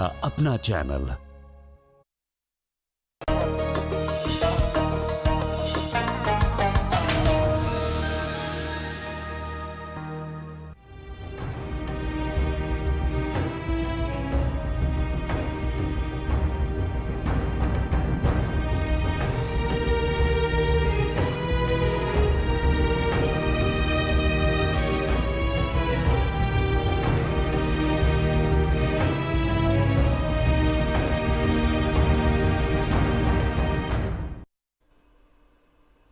अपना चैनल।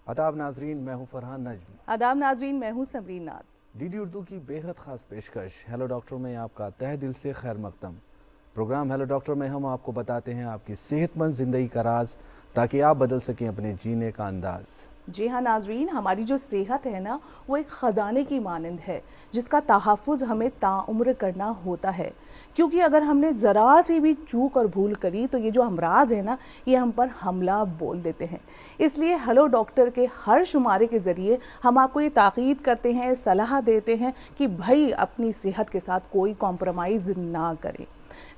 आदाब नाजरीन, मैं हूं फरहान नजमी। आदाब नाजरीन, मैं हूं समरीन नाज। डीडी उर्दू की बेहद ख़ास पेशकश हेलो डॉक्टर में आपका तहे दिल से खैर मकदम। प्रोग्राम हेलो डॉक्टर में हम आपको बताते हैं आपकी सेहतमंद ज़िंदगी का राज, ताकि आप बदल सकें अपने जीने का अंदाज़। जी हाँ नाजरीन, हमारी जो सेहत है ना, वो एक ख़जाने की मानंद है जिसका तहफ़्फ़ुज़ हमें ताउम्र करना होता है। क्योंकि अगर हमने ज़रा सी भी चूक और भूल करी तो ये जो अमराज है ना, ये हम पर हमला बोल देते हैं। इसलिए हेलो डॉक्टर के हर शुमारे के ज़रिए हम आपको ये ताक़ीद करते हैं, सलाह देते हैं कि भाई अपनी सेहत के साथ कोई कॉम्प्रोमाइज़ ना करें।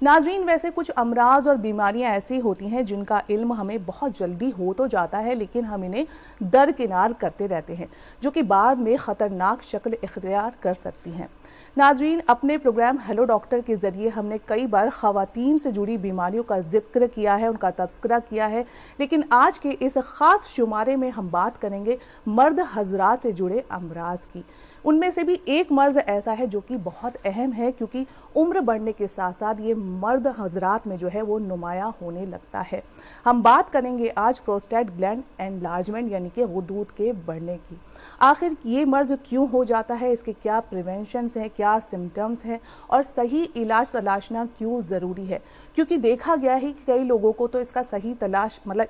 नाजरीन, वैसे कुछ अमराज और बीमारियां ऐसी होती हैं जिनका इल्म हमें बहुत जल्दी हो तो जाता है, लेकिन हम इन्हें दरकिनार करते रहते हैं, जो कि बाद में ख़तरनाक शक्ल इख्तियार कर सकती हैं। नाजरीन, अपने प्रोग्राम हेलो डॉक्टर के ज़रिए हमने कई बार ख़वातीन से जुड़ी बीमारियों का जिक्र किया है, उनका तज़किरा किया है, लेकिन आज के इस ख़ास शुमारे में हम बात करेंगे मर्द हज़रात से जुड़े अमराज की। उनमें से भी एक मर्ज़ ऐसा है जो कि बहुत अहम है, क्योंकि उम्र बढ़ने के साथ साथ ये मर्द हज़रात में जो है वो नुमायाँ होने लगता है। हम बात करेंगे आज प्रोस्टेट ग्लैंड एनलार्जमेंट यानी कि गुदूद के बढ़ने की। आखिर ये मर्ज़ क्यों हो जाता है, इसके क्या प्रिवेंशंस हैं, क्या सिम्टम्स हैं और सही इलाज तलाशना क्यों ज़रूरी है। क्योंकि देखा गया है कि कई लोगों को तो इसका सही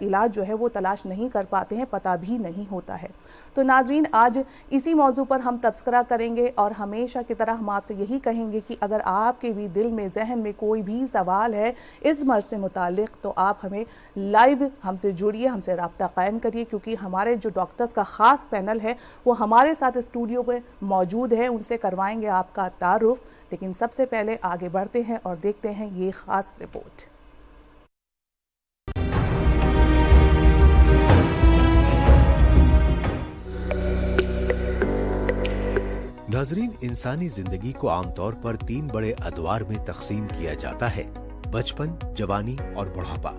इलाज जो है वो तलाश नहीं कर पाते हैं, पता भी नहीं होता है। तो नाजरीन, आज इसी मौजू पर हम तबसरा करेंगे और हमेशा की तरह हम आपसे यही कहेंगे कि अगर आपके भी दिल में, जहन में कोई भी सवाल है इस मर्ज़ से मुतालिक, तो आप हमें लाइव हमसे जुड़िए, हमसे रब्ता कायम करिए, क्योंकि हमारे जो डॉक्टर्स का ख़ास पैनल है वो हमारे साथ स्टूडियो में मौजूद है, उनसे करवाएंगे आपका तारुफ। लेकिन सबसे पहले आगे बढ़ते हैं और देखते हैं ये ख़ास रिपोर्ट। नाजरीन, इंसानी जिंदगी को आमतौर पर 3 बड़े अदवार में तकसीम किया जाता है: बचपन, जवानी और बुढ़ापा।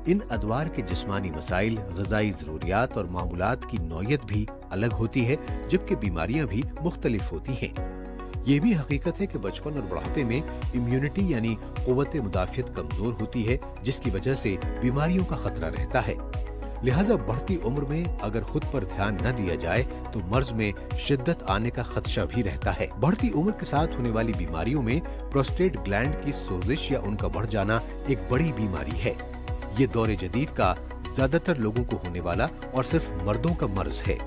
इन अदवार के जिस्मानी मसाइल, ग़िज़ाई ज़रूरियात और मामूलात की नौयत भी अलग होती है, जबकि बीमारियां भी मुख्तलिफ होती हैं। ये भी हकीकत है कि बचपन और बुढ़ापे में इम्यूनिटी यानी क़ुव्वत मुदाफ़ियत कमज़ोर होती है, जिसकी वजह से बीमारियों का खतरा रहता है। लिहाजा बढ़ती उम्र में अगर खुद पर ध्यान न दिया जाए तो मर्ज में शिद्दत आने का खदशा भी रहता है। बढ़ती उम्र के साथ होने वाली बीमारियों में प्रोस्टेट ग्लैंड की सोजिश या उनका बढ़ जाना एक बड़ी बीमारी है। ये दौरे जदीद का ज्यादातर लोगों को होने वाला और सिर्फ मर्दों का मर्ज है।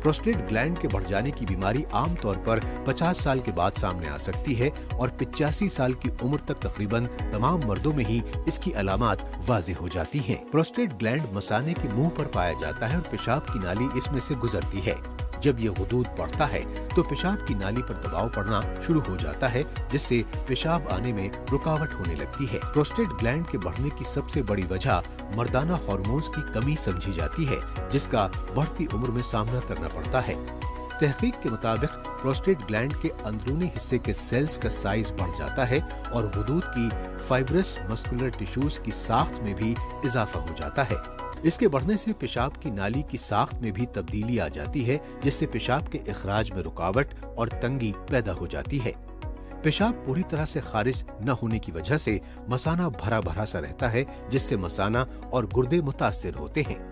प्रोस्टेट ग्लैंड के बढ़ जाने की बीमारी आमतौर पर 50 साल के बाद सामने आ सकती है और 85 साल की उम्र तक तकरीबन तमाम मर्दों में ही इसकी अलामात वाज़ेह हो जाती हैं। प्रोस्टेट ग्लैंड मसाने के मुंह पर पाया जाता है और पेशाब की नाली इसमें से गुजरती है। जब यह गुदूद बढ़ता है तो पेशाब की नाली पर दबाव पड़ना शुरू हो जाता है, जिससे पेशाब आने में रुकावट होने लगती है। प्रोस्टेट ग्लैंड के बढ़ने की सबसे बड़ी वजह मर्दाना हार्मोन्स की कमी समझी जाती है, जिसका बढ़ती उम्र में सामना करना पड़ता है। तहकीक के मुताबिक प्रोस्टेट ग्लैंड के अंदरूनी हिस्से के सेल्स का साइज बढ़ जाता है और गुदूद की फाइब्रस मस्कुलर टिश्यूज की साख्त में भी इजाफा हो जाता है। इसके बढ़ने से पेशाब की नाली की साख्त में भी तब्दीली आ जाती है, जिससे पेशाब के इखराज में रुकावट और तंगी पैदा हो जाती है। पेशाब पूरी तरह से खारिज न होने की वजह से मसाना भरा भरा सा रहता है, जिससे मसाना और गुर्दे मुतासिर होते हैं।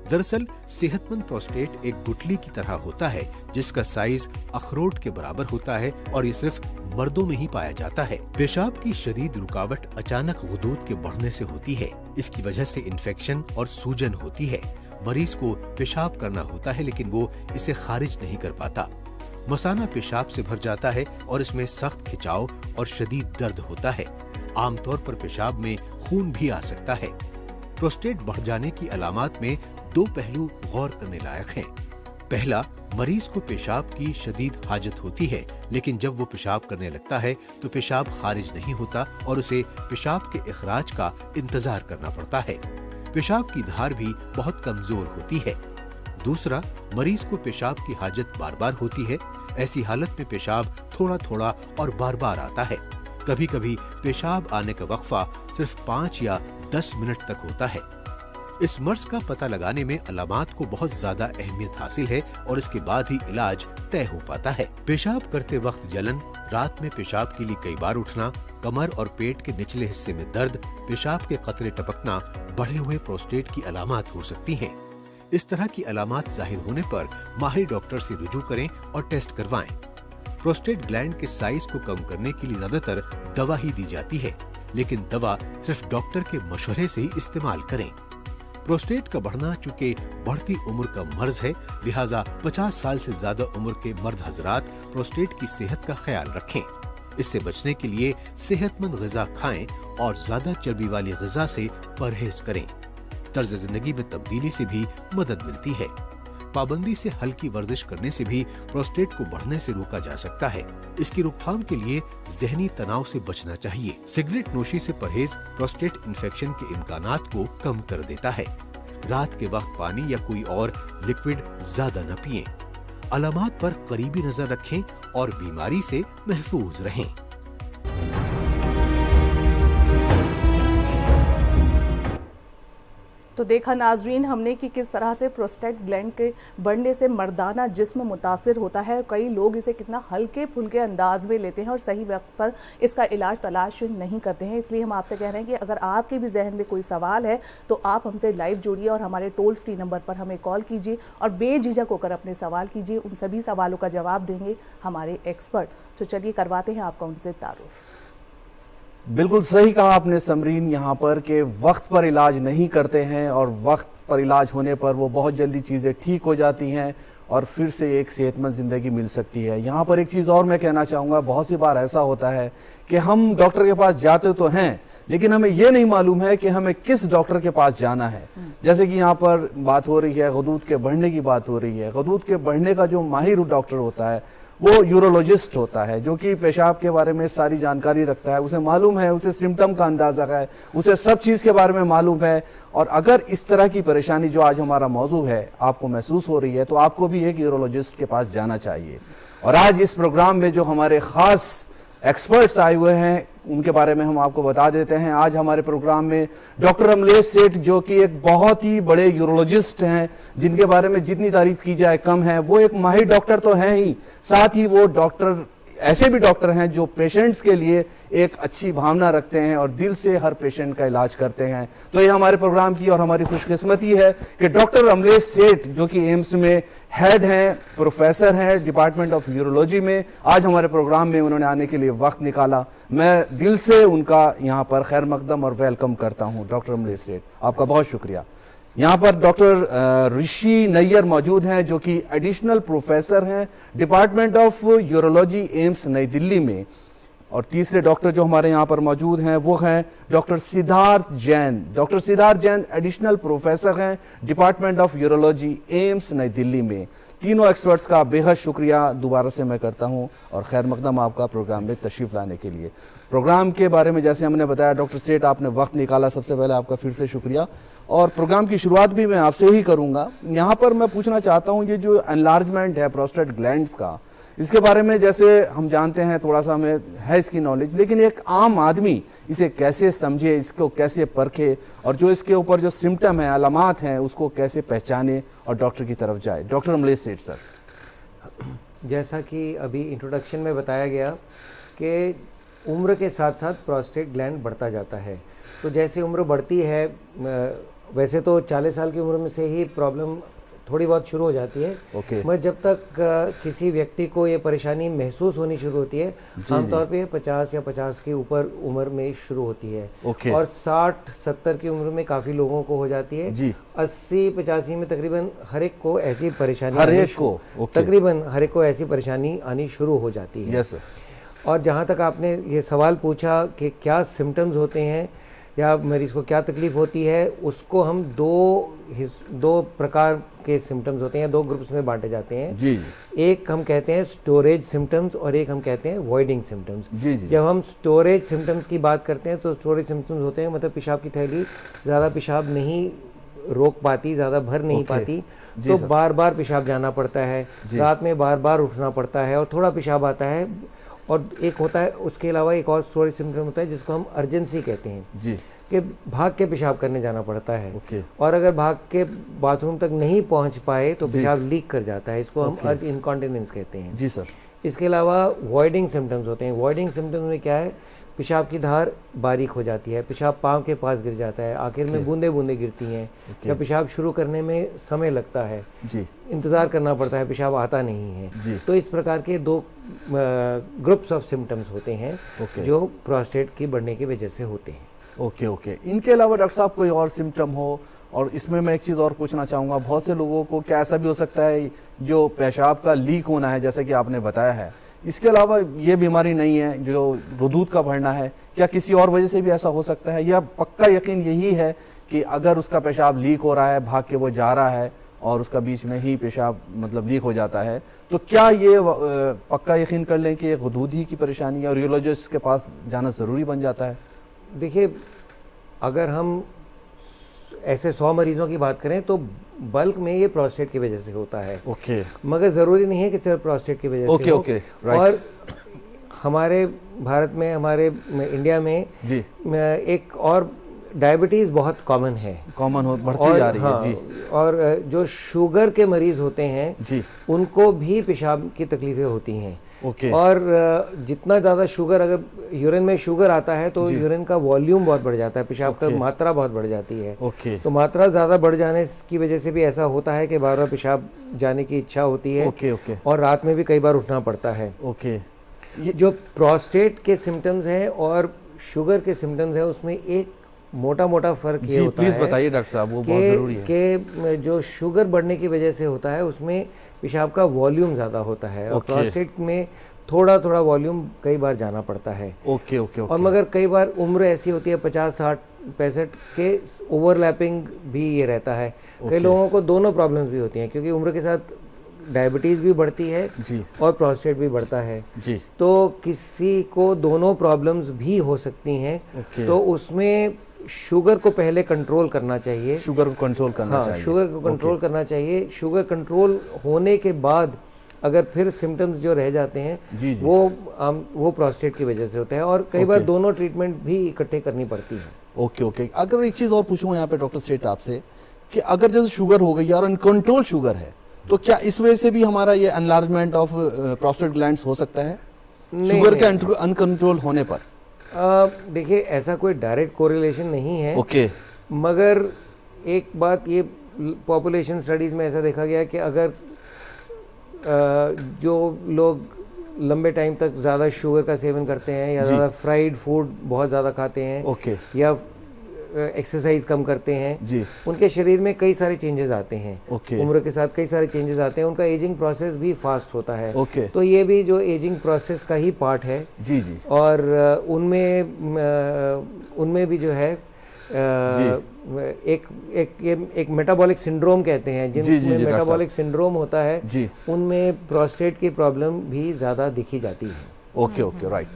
दरअसल सेहतमंद प्रोस्टेट एक गुठली की तरह होता है, जिसका साइज अखरोट के बराबर होता है और ये सिर्फ मर्दों में ही पाया जाता है। पेशाब की शदीद रुकावट अचानक गुदूद के बढ़ने से होती है। इसकी वजह से इन्फेक्शन और सूजन होती है। मरीज को पेशाब करना होता है, लेकिन वो इसे खारिज नहीं कर पाता। मसाना पेशाब से भर जाता है और इसमें सख्त खिंचाव और शदीद दर्द होता है। आमतौर पर पेशाब में खून भी आ सकता है। प्रोस्टेट बढ़ जाने की अलामात में 2 पहलू गौर करने लायक हैं। पहला, मरीज को पेशाब की शदीद हाजत होती है, लेकिन जब वो पेशाब करने लगता है तो पेशाब खारिज नहीं होता और उसे पेशाब के इखराज का इंतजार करना पड़ता है। पेशाब की धार भी बहुत कमजोर होती है। दूसरा, मरीज को पेशाब की हाजत बार बार होती है। ऐसी हालत में पेशाब थोड़ा थोड़ा और बार बार आता है। कभी कभी पेशाब आने का वक्फा सिर्फ 5 या 10 मिनट तक होता है। इस मर्ज का पता लगाने में अलामात को बहुत ज्यादा अहमियत हासिल है और इसके बाद ही इलाज तय हो पाता है। पेशाब करते वक्त जलन, रात में पेशाब के लिए कई बार उठना, कमर और पेट के निचले हिस्से में दर्द, पेशाब के कतरे टपकना बढ़े हुए प्रोस्टेट की अलामात हो सकती हैं। इस तरह की अलामात जाहिर होने पर माहिर डॉक्टर से रुजू करें और टेस्ट करवाएं। प्रोस्टेट ग्लैंड के साइज को कम करने के लिए ज्यादातर दवा ही दी जाती है, लेकिन दवा सिर्फ डॉक्टर के मशवरे से ही इस्तेमाल करें। प्रोस्टेट का बढ़ना चूंकि बढ़ती उम्र का मर्ज है, लिहाजा 50 साल से ज्यादा उम्र के मर्द हजरात प्रोस्टेट की सेहत का ख्याल रखें। इससे बचने के लिए सेहतमंद ग़िज़ा खाएं और ज्यादा चर्बी वाली ग़िज़ा से परहेज करें। तर्ज जिंदगी में तब्दीली से भी मदद मिलती है। पाबंदी से हल्की वर्जिश करने से भी प्रोस्टेट को बढ़ने से रोका जा सकता है। इसकी रोकथाम के लिए ज़हनी तनाव से बचना चाहिए। सिगरेट नोशी से परहेज प्रोस्टेट इन्फेक्शन के इम्कानात को कम कर देता है। रात के वक्त पानी या कोई और लिक्विड ज्यादा न पिएं। अलामात पर करीबी नजर रखें और बीमारी से महफूज रहें। तो देखा नाजरीन हमने कि किस तरह से प्रोस्टेट ग्लैंड के बढ़ने से मर्दाना जिस्म मुतासिर होता है। कई लोग इसे कितना हल्के फुल्के अंदाज में लेते हैं और सही वक्त पर इसका इलाज तलाश नहीं करते हैं। इसलिए हम आपसे कह रहे हैं कि अगर आपके भी जहन में कोई सवाल है तो आप हमसे लाइव जुड़िए और हमारे टोल फ्री नंबर पर हमें कॉल कीजिए और बेझिझक होकर अपने सवाल कीजिए। उन सभी सवालों का जवाब देंगे हमारे एक्सपर्ट। तो चलिए करवाते हैं आपका उनसे तारुफ। बिल्कुल सही कहा आपने समरीन, यहाँ पर कि वक्त पर इलाज नहीं करते हैं और वक्त पर इलाज होने पर वो बहुत जल्दी चीज़ें ठीक हो जाती हैं और फिर से एक सेहतमंद ज़िंदगी मिल सकती है। यहाँ पर एक चीज़ और मैं कहना चाहूँगा, बहुत सी बार ऐसा होता है कि हम डॉक्टर के पास जाते तो हैं लेकिन हमें ये नहीं मालूम है कि हमें किस डॉक्टर के पास जाना है। जैसे कि यहाँ पर बात हो रही है, गदूद के बढ़ने की बात हो रही है। गदूद के बढ़ने का जो माहिर डॉक्टर होता है वो यूरोलॉजिस्ट होता है, जो कि पेशाब के बारे में सारी जानकारी रखता है। उसे मालूम है, उसे सिम्टम का अंदाज़ा है, उसे सब चीज़ के बारे में मालूम है। और अगर इस तरह की परेशानी जो आज हमारा मौजू है आपको महसूस हो रही है तो आपको भी एक यूरोलॉजिस्ट के पास जाना चाहिए। और आज इस प्रोग्राम में जो हमारे ख़ास एक्सपर्ट्स आए हुए हैं उनके बारे में हम आपको बता देते हैं। आज हमारे प्रोग्राम में डॉक्टर अमलेश सेठ, जो कि एक बहुत ही बड़े यूरोलॉजिस्ट हैं, जिनके बारे में जितनी तारीफ की जाए कम है। वो एक माहिर डॉक्टर तो हैं ही, साथ ही वो डॉक्टर ऐसे भी डॉक्टर हैं जो पेशेंट्स के लिए एक अच्छी भावना रखते हैं और दिल से हर पेशेंट का इलाज करते हैं। तो ये हमारे प्रोग्राम की और हमारी खुशकिस्मती है कि डॉक्टर अमलेश सेठ, जो कि एम्स में हेड हैं, प्रोफेसर हैं डिपार्टमेंट ऑफ यूरोलॉजी में, आज हमारे प्रोग्राम में उन्होंने आने के लिए वक्त निकाला। मैं दिल से उनका यहाँ पर खैर मकदम और वेलकम करता हूँ। डॉक्टर अमलेश सेठ, आपका बहुत शुक्रिया। यहाँ पर डॉक्टर ऋषि नैयर मौजूद हैं, जो कि एडिशनल प्रोफेसर हैं डिपार्टमेंट ऑफ यूरोलॉजी एम्स नई दिल्ली में। और तीसरे डॉक्टर जो हमारे यहाँ पर मौजूद हैं वो हैं doctor Siddharth Jain. Doctor Siddharth Jain additional professor हैं डिपार्टमेंट ऑफ यूरोलॉजी एम्स नई दिल्ली में। तीनों एक्सपर्ट्स का बेहद शुक्रिया दोबारा से मैं करता हूं और खैर मकदम आपका प्रोग्राम में तशरीफ़ लाने के लिए। प्रोग्राम के बारे में जैसे हमने बताया, डॉक्टर सेठ आपने वक्त निकाला, सबसे पहले आपका फिर से शुक्रिया। और प्रोग्राम की शुरुआत भी मैं आपसे ही करूंगा। यहाँ पर मैं पूछना चाहता हूँ, ये जो एनलार्जमेंट है प्रोस्टेट ग्लैंड्स का, इसके बारे में जैसे हम जानते हैं, थोड़ा सा हमें है इसकी नॉलेज, लेकिन एक आम आदमी इसे कैसे समझे, इसको कैसे परखे और जो इसके ऊपर जो सिम्टम है, अलामात हैं, उसको कैसे पहचाने और डॉक्टर की तरफ जाए। डॉक्टर अमलेश सेठ सर। जैसा कि अभी इंट्रोडक्शन में बताया गया कि उम्र के साथ साथ प्रोस्टेट ग्लैंड बढ़ता जाता है। तो जैसे उम्र बढ़ती है, वैसे तो 40 साल की उम्र में से ही प्रॉब्लम थोड़ी बहुत शुरू हो जाती है। मगर जब तक किसी व्यक्ति को ये परेशानी महसूस होनी शुरू होती है, आमतौर पे 50 या 50 के ऊपर उम्र में शुरू होती है। और 60-70 की उम्र में काफ़ी लोगों को हो जाती है। 80-85 में तकरीबन हर एक को ऐसी परेशानी तकरीबन हर एक को ऐसी परेशानी आनी शुरू हो जाती है। Yes sir. और जहाँ तक आपने ये सवाल पूछा कि क्या सिम्टम्स होते हैं, या मरीज को क्या तकलीफ होती है, उसको हम दो प्रकार के सिम्टम्स होते हैं, 2 ग्रुप्स में बांटे जाते हैं। जी एक हम कहते हैं स्टोरेज सिम्टम्स और एक हम कहते हैं वॉइडिंग सिम्टम्स। जी जी जब हम स्टोरेज सिम्टम्स की बात करते हैं तो स्टोरेज सिम्टम्स होते हैं मतलब पेशाब की थैली ज़्यादा पेशाब नहीं रोक पाती, ज़्यादा भर नहीं ओके। पाती, जी तो सर। बार बार पेशाब जाना पड़ता है, जी। रात में बार बार उठना पड़ता है और थोड़ा पेशाब आता है। और एक होता है, उसके अलावा एक और स्टोरेज सिम्टम होता है जिसको हम अर्जेंसी कहते हैं, जी कि भाग के पेशाब करने जाना पड़ता है। ओके। और अगर भाग के बाथरूम तक नहीं पहुंच पाए तो जी। पेशाब लीक कर जाता है, इसको हम ओके। अर्ध इनकॉन्टिनेंस कहते हैं। जी सर। इसके अलावा वॉइडिंग सिम्टम्स होते हैं। वॉइडिंग सिम्टम्स में क्या है, पेशाब की धार बारीक हो जाती है, पेशाब पाँव के पास गिर जाता है, आखिर में ओके। बूंदे बूंदे गिरती हैं, ओके। या पेशाब शुरू करने में समय लगता है, जी इंतज़ार करना पड़ता है, पेशाब आता नहीं है। जी। तो इस प्रकार के 2 ग्रुप्स ऑफ सिम्टम्स होते हैं ओके। जो प्रोस्टेट की बढ़ने की वजह से होते हैं। Okay okay. इनके अलावा डॉक्टर साहब कोई और सिम्टम हो? और इसमें मैं एक चीज़ और पूछना चाहूँगा, बहुत से लोगों को क्या ऐसा भी हो सकता है जो पेशाब का लीक होना है, जैसे कि आपने बताया है, इसके अलावा ये बीमारी नहीं है जो गुदूद का बढ़ना है, क्या किसी और वजह से भी ऐसा हो सकता है, या पक्का यकीन यही है कि अगर उसका पेशाब लीक हो रहा है, भाग के वो जा रहा है और उसका बीच में ही पेशाब मतलब लीक हो जाता है, तो क्या ये पक्का यकीन कर लें कि ये गुदूद ही की परेशानी है और यूरोलॉजिस्ट के पास जाना ज़रूरी बन जाता है? देखिए, अगर हम ऐसे 100 मरीजों की बात करें तो बल्क में ये प्रोस्टेट की वजह से होता है, ओके मगर ज़रूरी नहीं है कि सिर्फ प्रोस्टेट की वजह ओके से हो। Okay right. और हमारे भारत में, हमारे इंडिया में जी एक और डायबिटीज़ बहुत कॉमन है, कॉमन हो बढ़ती और जा रही है। हाँ, जी और जो शुगर के मरीज़ होते हैं जी उनको भी पेशाब की तकलीफ़ें होती हैं। ओके। और जितना ज़्यादा शुगर, अगर यूरिन में शुगर आता है तो जी। यूरिन का वॉल्यूम बहुत बढ़ जाता है, पेशाब का ओके। मात्रा बहुत बढ़ जाती है। ओके तो मात्रा ज़्यादा बढ़ जाने की वजह से भी ऐसा होता है कि बार बार पेशाब जाने की इच्छा होती है, ओके ओके और रात में भी कई बार उठना पड़ता है। ओके। जो प्रोस्टेट के सिम्टम्स हैं और शुगर के सिम्टम्स हैं उसमें एक मोटा मोटा फ़र्क ये जी होता प्लीज़ है बताइए डॉक्टर साहब, वो बहुत ज़रूरी है। कि जो शुगर बढ़ने की वजह से होता है उसमें पेशाब का वॉल्यूम ज़्यादा होता है, और ओके। प्रोस्टेट में थोड़ा थोड़ा वॉल्यूम कई बार जाना पड़ता है। ओके ओके और ओके। मगर कई बार उम्र ऐसी होती है 50 60 65 के ओवरलैपिंग भी ये रहता है। कई ओके। लोगों को दोनों प्रॉब्लम्स भी होती हैं, क्योंकि उम्र के साथ डायबिटीज़ भी बढ़ती है जी और प्रोस्टेट भी बढ़ता है, जी तो किसी को दोनों प्रॉब्लम्स भी हो सकती हैं। ओके। तो उसमें शुगर को पहले कंट्रोल करना चाहिए। शुगर को कंट्रोल करना हाँ, चाहिए। शुगर को कंट्रोल करना चाहिए। शुगर कंट्रोल होने के बाद अगर फिर सिम्टम्स जो रह जाते हैं जी जी वो प्रोस्टेट की वजह से होता है, और कई बार ओके। दोनों ट्रीटमेंट भी इकट्ठे करनी पड़ती है। Okay okay. अगर एक चीज़ और पूछूँ यहाँ पे डॉक्टर सेठ आपसे, कि अगर जैसे शुगर हो गई और अनकंट्रोल शुगर है, तो क्या इस वजह से भी हमारा ये एनलार्जमेंट ऑफ प्रोस्टेट ग्लैंड्स हो सकता है शुगर के अनकंट्रोल होने पर? देखिए, ऐसा कोई डायरेक्ट कोरिलेशन नहीं है, ओके मगर एक बात ये पॉपुलेशन स्टडीज़ में ऐसा देखा गया है कि अगर जो लोग लंबे टाइम तक ज़्यादा शुगर का सेवन करते हैं, या जी। ज़्यादा फ्राइड फूड बहुत ज़्यादा खाते हैं, ओके या एक्सरसाइज कम करते हैं, जी उनके शरीर में कई सारे चेंजेस आते हैं। ओके उम्र के साथ कई सारे चेंजेस आते हैं, उनका एजिंग प्रोसेस भी फास्ट होता है। ओके तो ये भी जो एजिंग प्रोसेस का ही पार्ट है। जी जी और उनमें भी जो है एक मेटाबॉलिक सिंड्रोम कहते हैं, जी, जी, जिनमें जी, डॉक्टर मेटाबॉलिक सिंड्रोम होता है, जी उनमें प्रोस्टेट की प्रॉब्लम भी ज़्यादा दिखी जाती है। Okay okay right.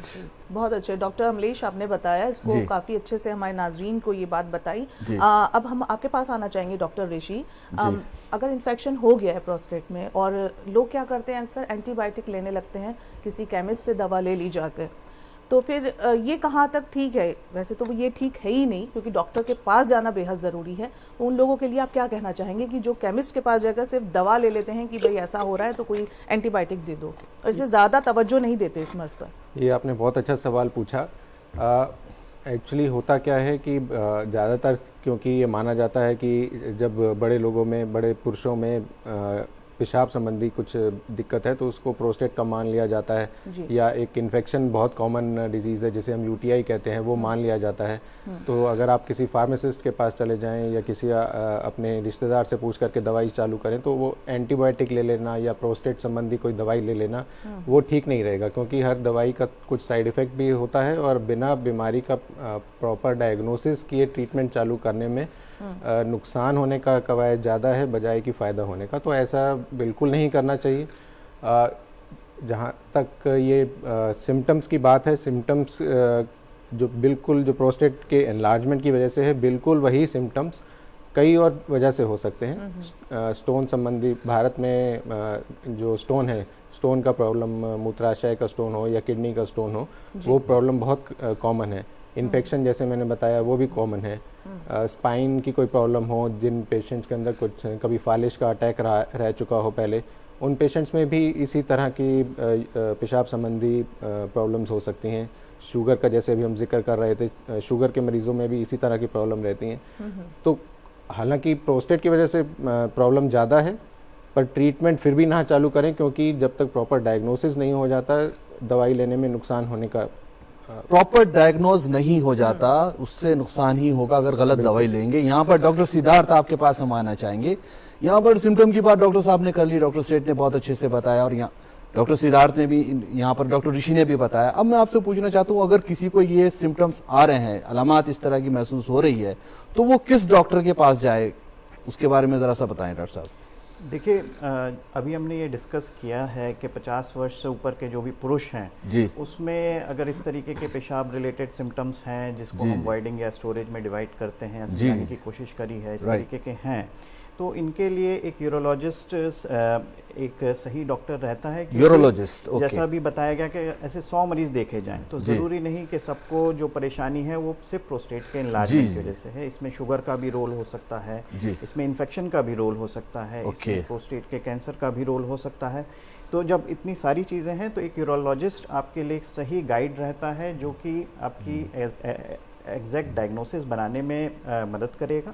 बहुत अच्छे डॉक्टर अमलेश, आपने बताया इसको जी। काफ़ी अच्छे से, हमारे नाजरीन को ये बात बताई। जी। अब हम आपके पास आना चाहेंगे डॉक्टर ऋषि। जी। अगर इन्फेक्शन हो गया है प्रोस्टेट में, और लोग क्या करते हैं, अक्सर एंटीबायोटिक लेने लगते हैं, किसी केमिस्ट से दवा ले ली जाकर, तो फिर ये कहाँ तक ठीक है? वैसे तो ये ठीक है ही नहीं, क्योंकि डॉक्टर के पास जाना बेहद ज़रूरी है। उन लोगों के लिए आप क्या कहना चाहेंगे कि जो केमिस्ट के पास जाकर सिर्फ दवा ले लेते हैं कि भाई ऐसा हो रहा है तो कोई एंटीबायोटिक दे दो, और इससे ज़्यादा तवज्जो नहीं देते इस मर्ज़ पर? ये आपने बहुत अच्छा सवाल पूछा। एक्चुअली होता क्या है कि ज़्यादातर, क्योंकि ये माना जाता है कि जब बड़े लोगों में, बड़े पुरुषों में पेशाब संबंधी कुछ दिक्कत है तो उसको प्रोस्टेट का मान लिया जाता है, जी। या एक इन्फेक्शन बहुत कॉमन डिजीज़ है जिसे हम यूटीआई कहते हैं वो मान लिया जाता है। तो अगर आप किसी फार्मासिस्ट के पास चले जाएं या किसी अपने रिश्तेदार से पूछ करके दवाई चालू करें तो वो एंटीबायोटिक ले लेना या प्रोस्टेट संबंधी कोई दवाई ले लेना वो ठीक नहीं रहेगा, क्योंकि हर दवाई का कुछ साइड इफ़ेक्ट भी होता है और बिना बीमारी का प्रॉपर डायग्नोसिस किए ट्रीटमेंट चालू करने में नुकसान होने का कवायद ज़्यादा है बजाय कि फ़ायदा होने का। तो ऐसा बिल्कुल नहीं करना चाहिए। जहाँ तक ये सिम्टम्स की बात है, सिम्टम्स जो बिल्कुल जो प्रोस्टेट के एनलार्जमेंट की वजह से है, बिल्कुल वही सिम्टम्स कई और वजह से हो सकते हैं। स्टोन संबंधी भारत में जो स्टोन है, स्टोन का प्रॉब्लम, मूत्राशय का स्टोन हो या किडनी का स्टोन हो, वो प्रॉब्लम बहुत कॉमन है। इन्फेक्शन जैसे मैंने बताया वो भी कॉमन है। स्पाइन की कोई प्रॉब्लम हो, जिन पेशेंट्स के अंदर कुछ कभी फालिश का अटैक रह चुका हो पहले, उन पेशेंट्स में भी इसी तरह की पेशाब संबंधी प्रॉब्लम्स हो सकती हैं। शुगर का जैसे अभी हम जिक्र कर रहे थे, शुगर के मरीज़ों में भी इसी तरह की प्रॉब्लम रहती हैं। तो हालांकि प्रोस्टेट की वजह से प्रॉब्लम ज़्यादा है, पर ट्रीटमेंट फिर भी ना चालू करें, क्योंकि जब तक प्रॉपर डायग्नोसिस नहीं हो जाता दवाई लेने में नुकसान होने का प्रॉपर डायग्नोज नहीं हो जाता उससे नुकसान ही होगा अगर गलत दवाई लेंगे। यहाँ पर डॉक्टर सिद्धार्थ आपके पास हम आना चाहेंगे। यहाँ पर सिम्टम की बात डॉक्टर साहब ने कर ली, डॉक्टर सेठ ने बहुत अच्छे से बताया और यहाँ डॉक्टर सिद्धार्थ ने भी, यहाँ पर डॉक्टर ऋषि ने भी बताया। अब मैं आपसे पूछना चाहता हूँ, अगर किसी को ये सिम्टम्स आ रहे हैं, अलामत इस तरह की महसूस हो रही है, तो वो किस डॉक्टर के पास जाए, उसके बारे में ज़रा सा बताएं डॉक्टर साहब। देखिए, अभी हमने ये डिस्कस किया है कि 50 वर्ष से ऊपर के जो भी पुरुष हैं जी, उसमें अगर इस तरीके के पेशाब रिलेटेड सिम्टम्स हैं जिसको हम वॉइडिंग या स्टोरेज में डिवाइड करते हैं, समझाने की कोशिश करी है, इस तरीके के हैं, तो इनके लिए एक यूरोलॉजिस्ट एक सही डॉक्टर रहता है। यूरोलॉजिस्ट, जैसा अभी बताया गया कि ऐसे 100 मरीज देखे जाएं तो ज़रूरी नहीं कि सबको जो परेशानी है वो सिर्फ प्रोस्टेट के इलाजमेंट की वजह से है। इसमें शुगर का भी रोल हो सकता है, इसमें इन्फेक्शन का भी रोल हो सकता है, इसमें प्रोस्टेट के कैंसर का भी रोल हो सकता है। तो जब इतनी सारी चीज़ें हैं तो एक यूरोलॉजिस्ट आपके लिए एक सही गाइड रहता है जो कि आपकी एग्जैक्ट डायग्नोसिस बनाने में मदद करेगा।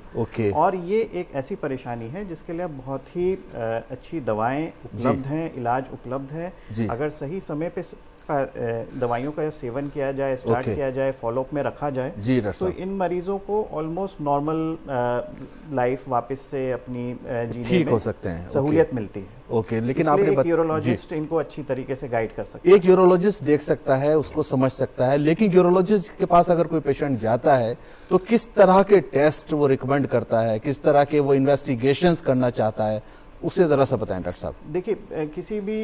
और ये एक ऐसी परेशानी है जिसके लिए बहुत ही अच्छी दवाएं उपलब्ध हैं, इलाज उपलब्ध है। अगर सही समय पे दवाइयों का सेवन किया जाए, स्टार्ट किया जाए, फॉलोअप में रखा जाए, तो इन मरीजों को ऑलमोस्ट नॉर्मल लाइफ वापस से अपनी जीने ठीक में हो सकते हैं, सहूलियत मिलती है। लेकिन आपने एक यूरोलॉजिस्ट इनको अच्छी तरीके से गाइड कर सकते हैं। एक यूरोलॉजिस्ट देख सकता है, उसको समझ सकता है, लेकिन यूरोलॉजिस्ट के पास अगर कोई पेशेंट जाता है तो किस तरह के टेस्ट वो रिकमेंड करता है, किस तरह के वो इन्वेस्टिगेशंस करना चाहता है, उससे ज़रा सा बताएं डॉक्टर साहब। देखिए, किसी भी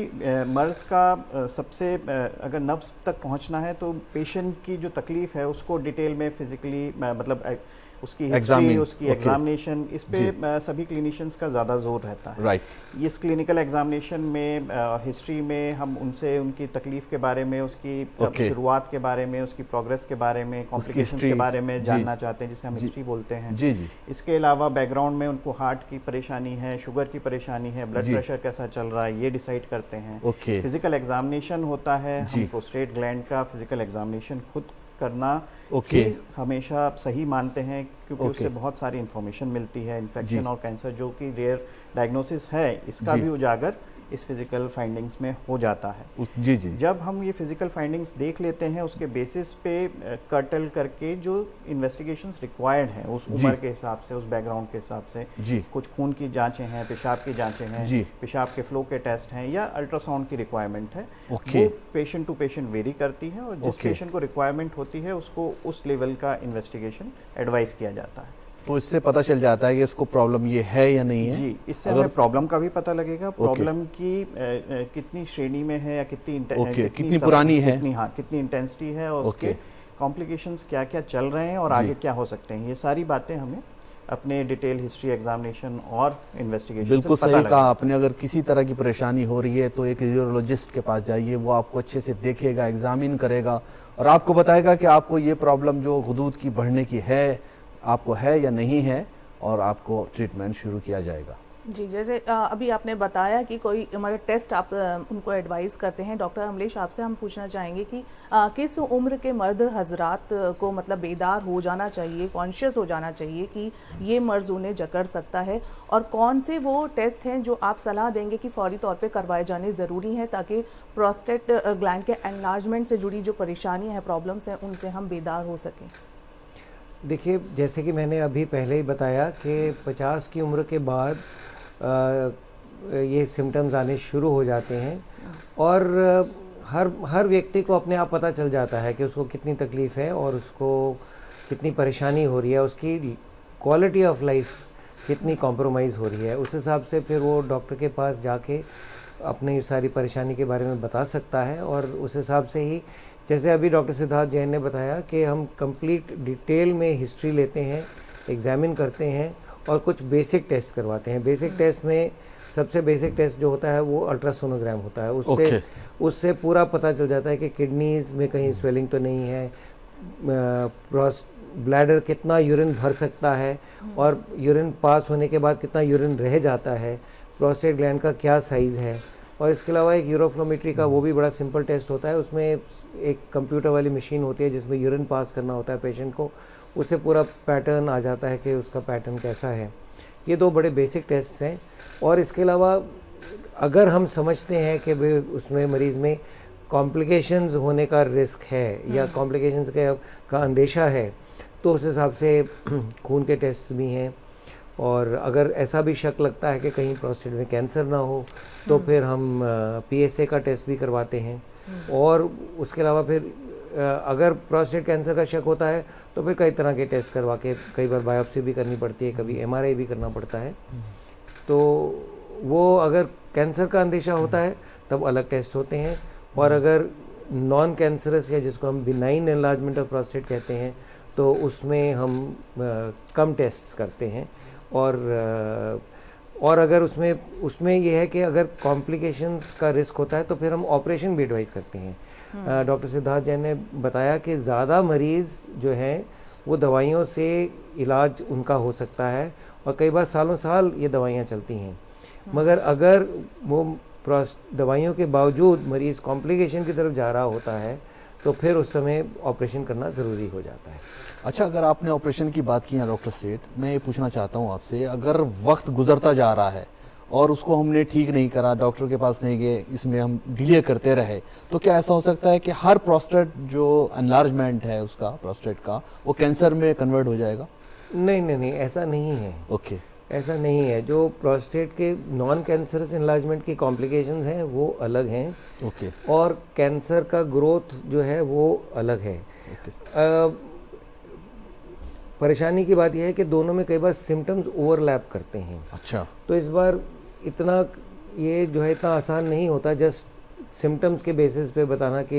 मर्ज़ का सबसे अगर नब्ज़ तक पहुंचना है तो पेशेंट की जो तकलीफ़ है उसको डिटेल में फिजिकली मतलब उसकी हिस्ट्री, उसकी एग्जामिनेशन, इस पे सभी क्लिनिशियंस का ज़्यादा जोर रहता है। इस क्लिनिकल एग्जामिनेशन में हिस्ट्री में हम उनसे उनकी तकलीफ़ के बारे में, उसकी शुरुआत के बारे में, उसकी प्रोग्रेस के बारे में, कॉम्प्लिकेशंस के बारे में जानना चाहते हैं, जिसे हम हिस्ट्री बोलते हैं। इसके अलावा बैकग्राउंड में उनको हार्ट की परेशानी है, शुगर की परेशानी है, ब्लड प्रेशर कैसा चल रहा है, ये डिसाइड करते हैं। फिजिकल एग्जामिनेशन होता है, हम प्रोस्टेट ग्लैंड का फिजिकल एग्जामिनेशन खुद करना हमेशा सही मानते हैं, क्योंकि उससे बहुत सारी इंफॉर्मेशन मिलती है। इन्फेक्शन और कैंसर जो कि रेयर डायग्नोसिस है, इसका भी उजागर इस फिजिकल फाइंडिंग्स में हो जाता है। जब हम ये फिजिकल फाइंडिंग्स देख लेते हैं, उसके बेसिस पे कर्टल करके जो इन्वेस्टिगेशंस रिक्वायर्ड हैं उस उम्र के हिसाब से, उस बैकग्राउंड के हिसाब से, कुछ खून की जांचें हैं, पेशाब की जांचें हैं, पेशाब के फ्लो के टेस्ट हैं, या अल्ट्रासाउंड की रिक्वायरमेंट है, वो पेशेंट टू पेशेंट वेरी करती है, और जिस पेशेंट को रिक्वायरमेंट होती है उसको उस लेवल का इन्वेस्टिगेशन एडवाइस किया जाता है। तो इससे पता चल जाता है कि इसको प्रॉब्लम ये है या नहीं है। जी, इससे हमें प्रॉब्लम का भी पता लगेगा, प्रॉब्लम की कितनी श्रेणी में है या कितनी पुरानी है, कितनी इंटेंसिटी है, और उसके कॉम्प्लिकेशंस क्या क्या चल रहे हैं और आगे क्या हो सकते हैं। ये सारी बातें हमें अपने डिटेल हिस्ट्री एग्जामिनेशन और इन्वेस्टिगेशन बिल्कुल सही कहा आपने। अगर किसी तरह की परेशानी हो रही है तो एक यूरोलॉजिस्ट के पास जाइए, वो आपको अच्छे से देखेगा, एग्जामिन करेगा और आपको बताएगा कि आपको ये प्रॉब्लम जो गुदूद की बढ़ने की है, आपको है या नहीं है, और आपको ट्रीटमेंट शुरू किया जाएगा। जी, जैसे अभी आपने बताया कि कोई हमारा टेस्ट आप उनको एडवाइस करते हैं। डॉक्टर अमलेश, आपसे हम पूछना चाहेंगे कि किस उम्र के मर्द हजरात को मतलब बेदार हो जाना चाहिए, कॉन्शियस हो जाना चाहिए कि ये मर्ज़ उन्हें जकड़ सकता है, और कौन से वो टेस्ट हैं जो आप सलाह देंगे कि फौरी तौर पे करवाए जाने ज़रूरी हैं ताकि प्रोस्टेट ग्लैंड के एनलार्जमेंट से जुड़ी जो परेशानियाँ हैं, प्रॉब्लम्स हैं, उनसे हम बेदार हो सकें? देखिए, जैसे कि मैंने अभी पहले ही बताया कि 50 की उम्र के बाद ये सिम्टम्स आने शुरू हो जाते हैं, और हर व्यक्ति को अपने आप पता चल जाता है कि उसको कितनी तकलीफ़ है और उसको कितनी परेशानी हो रही है, उसकी क्वालिटी ऑफ लाइफ कितनी कॉम्प्रोमाइज़ हो रही है। उस हिसाब से फिर वो डॉक्टर के पास जाके अपनी सारी परेशानी के बारे में बता सकता है, और उस हिसाब से ही, जैसे अभी डॉक्टर सिद्धार्थ जैन ने बताया कि हम कंप्लीट डिटेल में हिस्ट्री लेते हैं, एग्जामिन करते हैं और कुछ बेसिक टेस्ट करवाते हैं। बेसिक टेस्ट में सबसे बेसिक टेस्ट जो होता है वो अल्ट्रासोनोग्राम होता है। उससे पूरा पता चल जाता है कि किडनीज में कहीं स्वेलिंग तो नहीं है, ब्लैडर कितना यूरिन भर सकता है और यूरिन पास होने के बाद कितना यूरिन रह जाता है, प्रोस्टेट ग्लैंड का क्या साइज़ है। और इसके अलावा एक यूरोफ्लोमेट्री का वो भी बड़ा सिंपल टेस्ट होता है। उसमें एक कंप्यूटर वाली मशीन होती है जिसमें यूरिन पास करना होता है पेशेंट को, उससे पूरा पैटर्न आ जाता है कि उसका पैटर्न कैसा है। ये दो बड़े बेसिक टेस्ट हैं। और इसके अलावा अगर हम समझते हैं कि उसमें मरीज़ में कॉम्प्लिकेशंस होने का रिस्क है या कॉम्प्लिकेशंस का अंदेशा है, तो उस हिसाब से खून के टेस्ट भी हैं। और अगर ऐसा भी शक लगता है कि कहीं प्रोस्टेट में कैंसर ना हो, तो फिर हम PSA का टेस्ट भी करवाते हैं। और उसके अलावा फिर अगर प्रोस्टेट कैंसर का शक होता है तो फिर कई तरह के टेस्ट करवा के, कई बार बायोप्सी भी करनी पड़ती है, कभी MRI भी करना पड़ता है। तो वो अगर कैंसर का अंदेशा होता है तब अलग टेस्ट होते हैं, और अगर नॉन कैंसरस या जिसको हम बिनाइन एनलार्जमेंट ऑफ प्रोस्टेट कहते हैं, तो उसमें हम कम टेस्ट करते हैं। और अगर उसमें यह है कि अगर कॉम्प्लिकेशंस का रिस्क होता है तो फिर हम ऑपरेशन भी एडवाइस करते हैं। डॉक्टर सिद्धार्थ जैन ने बताया कि ज़्यादा मरीज़ जो हैं वो दवाइयों से इलाज उनका हो सकता है, और कई बार सालों साल ये दवाइयाँ चलती हैं। मगर अगर वो दवाइयों के बावजूद मरीज़ कॉम्प्लिकेशन की तरफ जा रहा होता है तो फिर उस समय ऑपरेशन करना ज़रूरी हो जाता है। अच्छा, अगर आपने ऑपरेशन की बात की है डॉक्टर सेठ, मैं ये पूछना चाहता हूँ आपसे, अगर वक्त गुजरता जा रहा है और उसको हमने ठीक नहीं करा, डॉक्टर के पास नहीं गए, इसमें हम डिले करते रहे, तो क्या ऐसा हो सकता है कि हर प्रोस्टेट जो एनलार्जमेंट है उसका, प्रोस्टेट का, वो कैंसर में कन्वर्ट हो जाएगा? नहीं, ऐसा नहीं है। ओके, ऐसा नहीं है। जो प्रोस्टेट के नॉन कैंसरस एनलार्जमेंट की कॉम्प्लिकेशंस हैं वो अलग हैं। ओके, और कैंसर का ग्रोथ जो है वो अलग है। ओके, परेशानी की बात यह है कि दोनों में कई बार सिम्टम्स ओवरलैप करते हैं। अच्छा, तो इस बार इतना ये जो है इतना आसान नहीं होता जस्ट सिम्टम्स के बेसिस पे बताना कि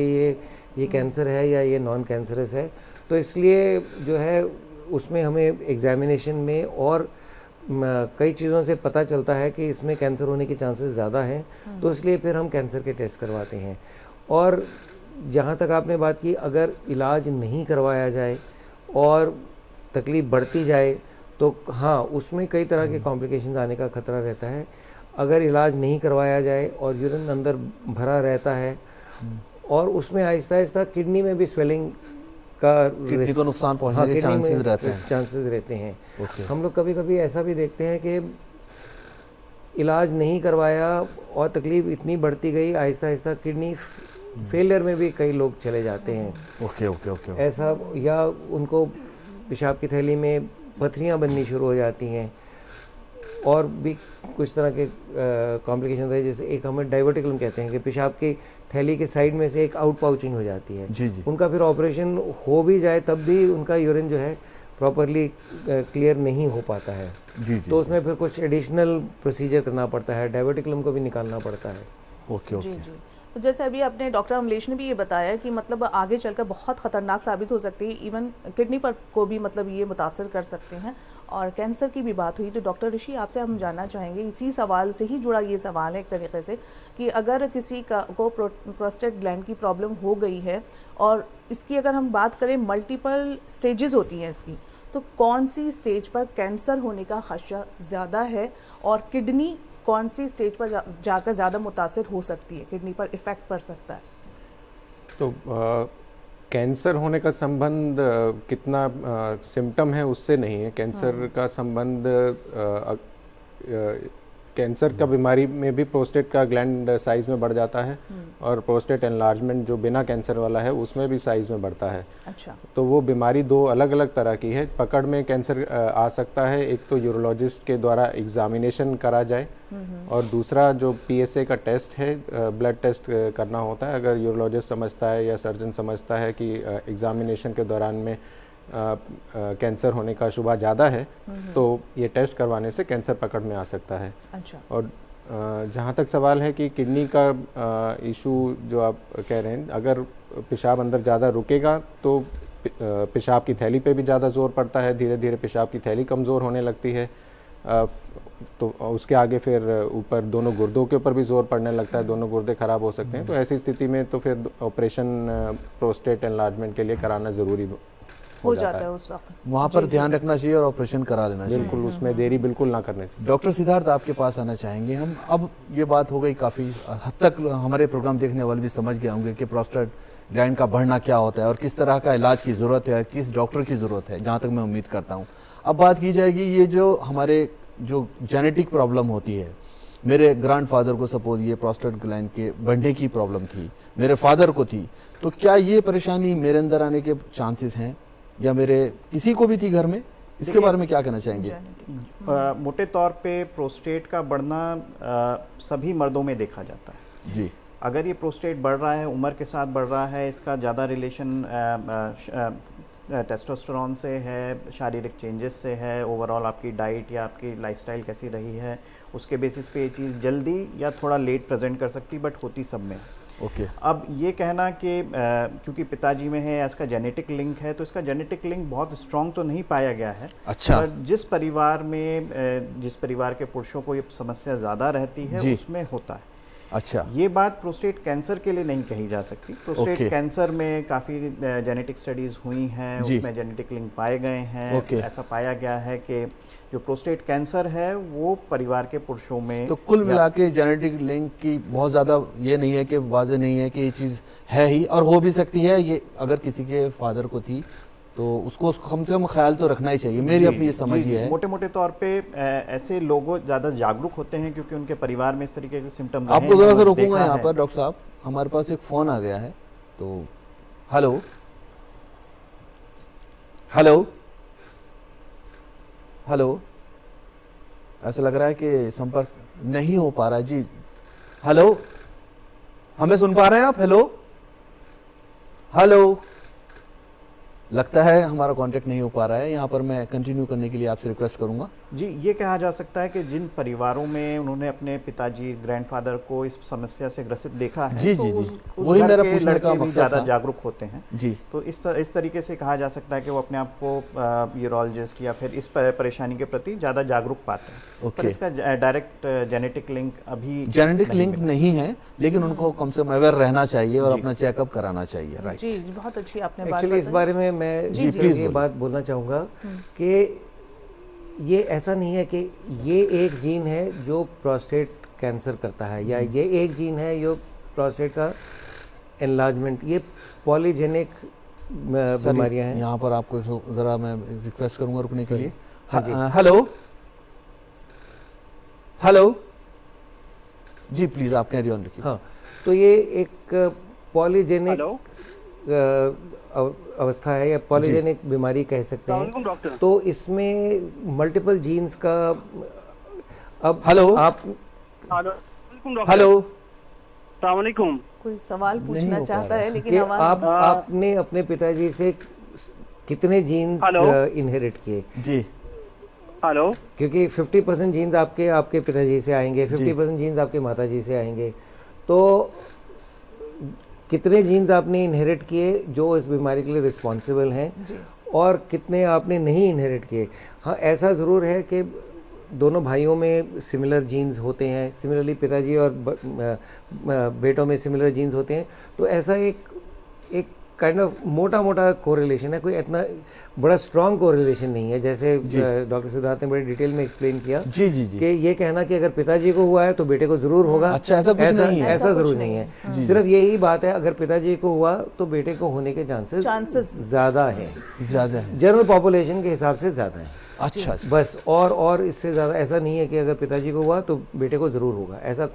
ये कैंसर है या ये नॉन कैंसरस है। तो इसलिए जो है उसमें हमें एग्जामिनेशन में और कई चीज़ों से पता चलता है कि इसमें कैंसर होने के चांसेस ज़्यादा हैं, तो इसलिए फिर हम कैंसर के टेस्ट करवाते हैं। और जहाँ तक आपने बात की, अगर इलाज नहीं करवाया जाए और तकलीफ़ बढ़ती जाए तो हाँ, उसमें कई तरह के कॉम्प्लिकेशंस आने का खतरा रहता है। अगर इलाज नहीं करवाया जाए और यूरिन अंदर भरा रहता है और उसमें आहिस्ता आहिस्ता किडनी में भी स्वेलिंग का किडनी को नुकसान पहुंचने के चांसेस रहते हैं। हम लोग कभी कभी ऐसा भी देखते हैं कि इलाज नहीं करवाया और तकलीफ इतनी बढ़ती गई, आहिस्ता आहिस्ता किडनी फेलियर में भी कई लोग चले जाते हैं। ओके, ऐसा, या उनको पेशाब की थैली में पथरियाँ बननी शुरू हो जाती हैं, और भी कुछ तरह के कॉम्प्लिकेशन है। जैसे एक हमें डाइवर्टिकुलम कहते हैं कि पेशाब की थैली के साइड में से एक आउट पाउचिंग हो जाती है। जी। उनका फिर ऑपरेशन हो भी जाए तब भी उनका यूरिन जो है प्रॉपरली क्लियर नहीं हो पाता है। जी। तो उसमें फिर कुछ एडिशनल प्रोसीजर करना पड़ता है, डाइवर्टिकुलम को भी निकालना पड़ता है। ओके। जी। तो जैसे अभी अपने डॉक्टर अमलेश ने भी ये बताया कि मतलब आगे चलकर बहुत ख़तरनाक साबित हो सकती है, इवन किडनी पर को भी मतलब ये मुतासर कर सकते हैं। और कैंसर की भी बात हुई, तो डॉक्टर ऋषि आपसे हम जानना चाहेंगे, इसी सवाल से ही जुड़ा ये सवाल है एक तरीके से, कि अगर किसी को प्रोस्टेट ग्लैंड की प्रॉब्लम हो गई है और इसकी अगर हम बात करें मल्टीपल स्टेजेस होती हैं इसकी, तो कौन सी स्टेज पर कैंसर होने का खदशा ज़्यादा है और किडनी कौन सी स्टेज पर जाकर ज़्यादा मुतासिर हो सकती है, किडनी पर इफ़ेक्ट पड़ सकता है? तो कैंसर होने का संबंध कितना सिम्टम है उससे नहीं है। कैंसर का संबंध कैंसर का बीमारी में भी प्रोस्टेट का ग्लैंड साइज में बढ़ जाता है और प्रोस्टेट एनलार्जमेंट जो बिना कैंसर वाला है उसमें भी साइज में बढ़ता है। अच्छा। तो वो बीमारी दो अलग अलग तरह की है। पकड़ में कैंसर आ सकता है, एक तो यूरोलॉजिस्ट के द्वारा एग्जामिनेशन करा जाए और दूसरा जो PSA का टेस्ट है, ब्लड टेस्ट करना होता है। अगर यूरोलॉजिस्ट समझता है या सर्जन समझता है कि एग्जामिनेशन के दौरान में कैंसर होने का शुबा ज़्यादा है तो ये टेस्ट करवाने से कैंसर पकड़ में आ सकता है। अच्छा। और जहाँ तक सवाल है कि किडनी का इशू जो आप कह रहे हैं, अगर पेशाब अंदर ज़्यादा रुकेगा तो पेशाब की थैली पे भी ज़्यादा ज़ोर पड़ता है, धीरे धीरे पेशाब की थैली कमज़ोर होने लगती है। तो उसके आगे फिर ऊपर दोनों गुर्दों के ऊपर भी जोर पड़ने लगता है, दोनों गुर्दे खराब हो सकते हैं। तो ऐसी स्थिति में तो फिर ऑपरेशन प्रोस्टेट एनलार्जमेंट के लिए कराना ज़रूरी हो जाता है उस वक्त। वहाँ पर ध्यान रखना चाहिए और ऑपरेशन करा लेना चाहिए। बिल्कुल, उसमें देरी बिल्कुल ना करनी चाहिए। डॉक्टर सिद्धार्थ, आपके पास आना चाहेंगे हम। अब ये बात हो गई, काफ़ी हद तक हमारे प्रोग्राम देखने वाले भी समझ गए होंगे कि प्रोस्टेट ग्लैंड का बढ़ना क्या होता है और किस तरह का इलाज की ज़रूरत है, किस डॉक्टर की ज़रूरत है, जहाँ तक मैं उम्मीद करता हूँ। अब बात की जाएगी ये जो हमारे जो जेनेटिक प्रॉब्लम होती है। मेरे ग्रैंडफादर को सपोज ये प्रोस्टेट ग्लैंड के बढ़ने की प्रॉब्लम थी, मेरे फादर को थी, तो क्या ये परेशानी मेरे अंदर आने के चांसेस हैं या मेरे किसी को भी थी घर में? इसके बारे में क्या कहना चाहेंगे? मोटे तौर पे प्रोस्टेट का बढ़ना सभी मर्दों में देखा जाता है जी। अगर ये प्रोस्टेट बढ़ रहा है, उम्र के साथ बढ़ रहा है, इसका ज़्यादा रिलेशन टेस्टोस्टेरोन से है, शारीरिक चेंजेस से है, ओवरऑल आपकी डाइट या आपकी लाइफस्टाइल कैसी रही है, उसके बेसिस पे ये चीज़ जल्दी या थोड़ा लेट प्रेजेंट कर सकती, बट होती सब में। ओके। अब ये कहना कि क्योंकि पिताजी में है, इसका जेनेटिक लिंक है, तो इसका जेनेटिक लिंक बहुत स्ट्रॉन्ग तो नहीं पाया गया है। अच्छा। पर जिस परिवार के पुरुषों को ये समस्या ज़्यादा रहती है उसमें होता है। अच्छा। ये बात प्रोस्टेट कैंसर के लिए नहीं कही जा सकती। प्रोस्टेट कैंसर में काफ़ी जेनेटिक स्टडीज़ हुई हैं, उसमें जेनेटिक लिंक पाए गए हैं। ऐसा पाया गया है कि जो प्रोस्टेट कैंसर है वो परिवार के पुरुषों में, तो कुल मिला के जेनेटिक लिंक की बहुत ज़्यादा ये नहीं है कि वाज़ेह नहीं है कि ये चीज़ है ही, और हो भी सकती है। ये अगर किसी के फादर को थी तो उसको कम से कम ख्याल तो रखना ही चाहिए। मेरी अपनी ये समझ ये है। मोटे मोटे तौर पे ऐसे लोग ज़्यादा जागरूक होते हैं क्योंकि उनके परिवार में इस तरीके के सिम्टम। आपको ज़रा सा रोकूंगा यहाँ पर डॉक्टर साहब, हमारे पास एक फ़ोन आ गया है। तो हेलो हेलो हेलो, ऐसा लग रहा है कि संपर्क नहीं हो पा रहा है जी। हेलो, हमें सुन पा रहे हैं आप? हेलो हेलो, लगता है हमारा कांटेक्ट नहीं हो पा रहा है। यहाँ पर मैं कंटिन्यू करने के लिए आपसे रिक्वेस्ट करूंगा। जी, ये कहा जा सकता है कि जिन परिवारों में उन्होंने अपने पिताजी ग्रैंडफादर को इस समस्या से ग्रसित देखा है, जी तो जी उस जी, वही मेरा के पूछने का लड़के भी मकसद ज़्यादा था। जागरूक होते हैं जी। तो इस तरीके से कहा जा सकता है कि वो अपने आप को यूरोलॉजिस्ट या फिर इस परेशानी के प्रति ज़्यादा जागरूक पाते हैं। ओके। पर इसका डायरेक्ट जेनेटिक लिंक अभी जेनेटिक लिंक नहीं है, लेकिन उनको कम से कम अवेयर रहना चाहिए और अपना चेकअप कराना चाहिए। राइट जी, बहुत अच्छी आपने बात एक्चुअली इस बारे में मैं ये बात बोलना चाहूँगा कि ये ऐसा नहीं है कि ये एक जीन है जो प्रोस्टेट कैंसर करता है या ये एक जीन है जो प्रोस्टेट का एनलार्जमेंट, ये पॉलीजेनिक बीमारियां हैं। यहाँ पर आपको ज़रा मैं रिक्वेस्ट करूँगा रुकने के लिए। हेलो हेलो जी, प्लीज़ आप कैरी ऑन रखिए। हाँ, तो ये एक पॉलीजेनिक अवस्था है या पॉलीजेनिक बीमारी कह सकते हैं। तो इसमें मल्टीपल जीन्स का, अब हेलो आप हेलो कोई सवाल पूछना चाहता है लेकिन आपने अपने पिताजी से कितने जीन्स इनहेरिट किए? जी हेलो, क्योंकि 50% जीन्स आपके पिताजी से आएंगे, 50% जीन्स आपके माताजी से आएंगे, तो कितने जीन्स आपने इनहेरिट किए जो इस बीमारी के लिए रिस्पॉन्सिबल हैं और कितने आपने नहीं इनहेरिट किए? हाँ, ऐसा ज़रूर है कि दोनों भाइयों में सिमिलर जीन्स होते हैं, सिमिलरली पिताजी और बेटों में सिमिलर जीन्स होते हैं। तो ऐसा एक काइंड ऑफ मोटा मोटा कोरिलेशन है, कोई इतना बड़ा स्ट्रॉन्ग कोरिलेशन नहीं है, जैसे डॉक्टर सिद्धार्थ ने बड़े डिटेल में एक्सप्लेन किया जी जी जी कि ये कहना कि अगर पिताजी को हुआ है तो बेटे को जरूर होगा, अच्छा, ऐसा कुछ नहीं है। ऐसा जरूर नहीं है। सिर्फ यही बात है, अगर पिताजी को हुआ तो बेटे को होने के चांसेस ज्यादा है, जनरल पॉपुलेशन के हिसाब से ज्यादा है। अच्छा बस, और इससे ज्यादा ऐसा नहीं है कि अगर पिताजी को हुआ तो बेटे को जरूर होगा, ऐसा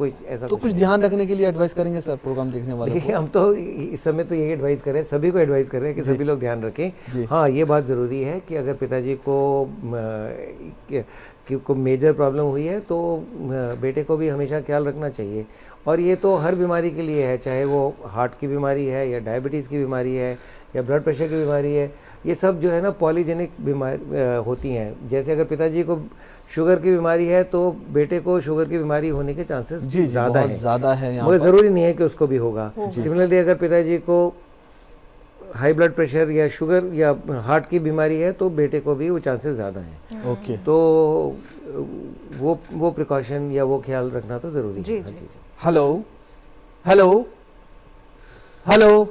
तो कुछ ध्यान रखने के लिए एडवाइस करेंगे सर प्रोग्राम देखने वालों को? हम तो इस समय तो यही एडवाइस कर रहे हैं, सभी को एडवाइस कर रहे हैं कि सभी लोग ध्यान रखें। हाँ, ये बात ज़रूरी है कि अगर पिताजी को मेजर प्रॉब्लम हुई है तो बेटे को भी हमेशा ख्याल रखना चाहिए। और ये तो हर बीमारी के लिए है, चाहे वो हार्ट की बीमारी है या डायबिटीज़ की बीमारी है या ब्लड प्रेशर की बीमारी है, ये सब जो है ना पॉलीजेनिक बीमारी होती हैं। जैसे अगर पिताजी को शुगर की बीमारी है तो बेटे को शुगर की बीमारी होने के चांसेस ज़्यादा है, मगर ज़रूरी नहीं है कि उसको भी होगा। सिमिलरली अगर पिताजी को हाई ब्लड प्रेशर या शुगर या हार्ट की बीमारी है तो बेटे को भी वो चांसेस ज़्यादा हैं। ओके, तो वो प्रिकॉशन या वो ख्याल रखना तो ज़रूरी है। Hello hello hello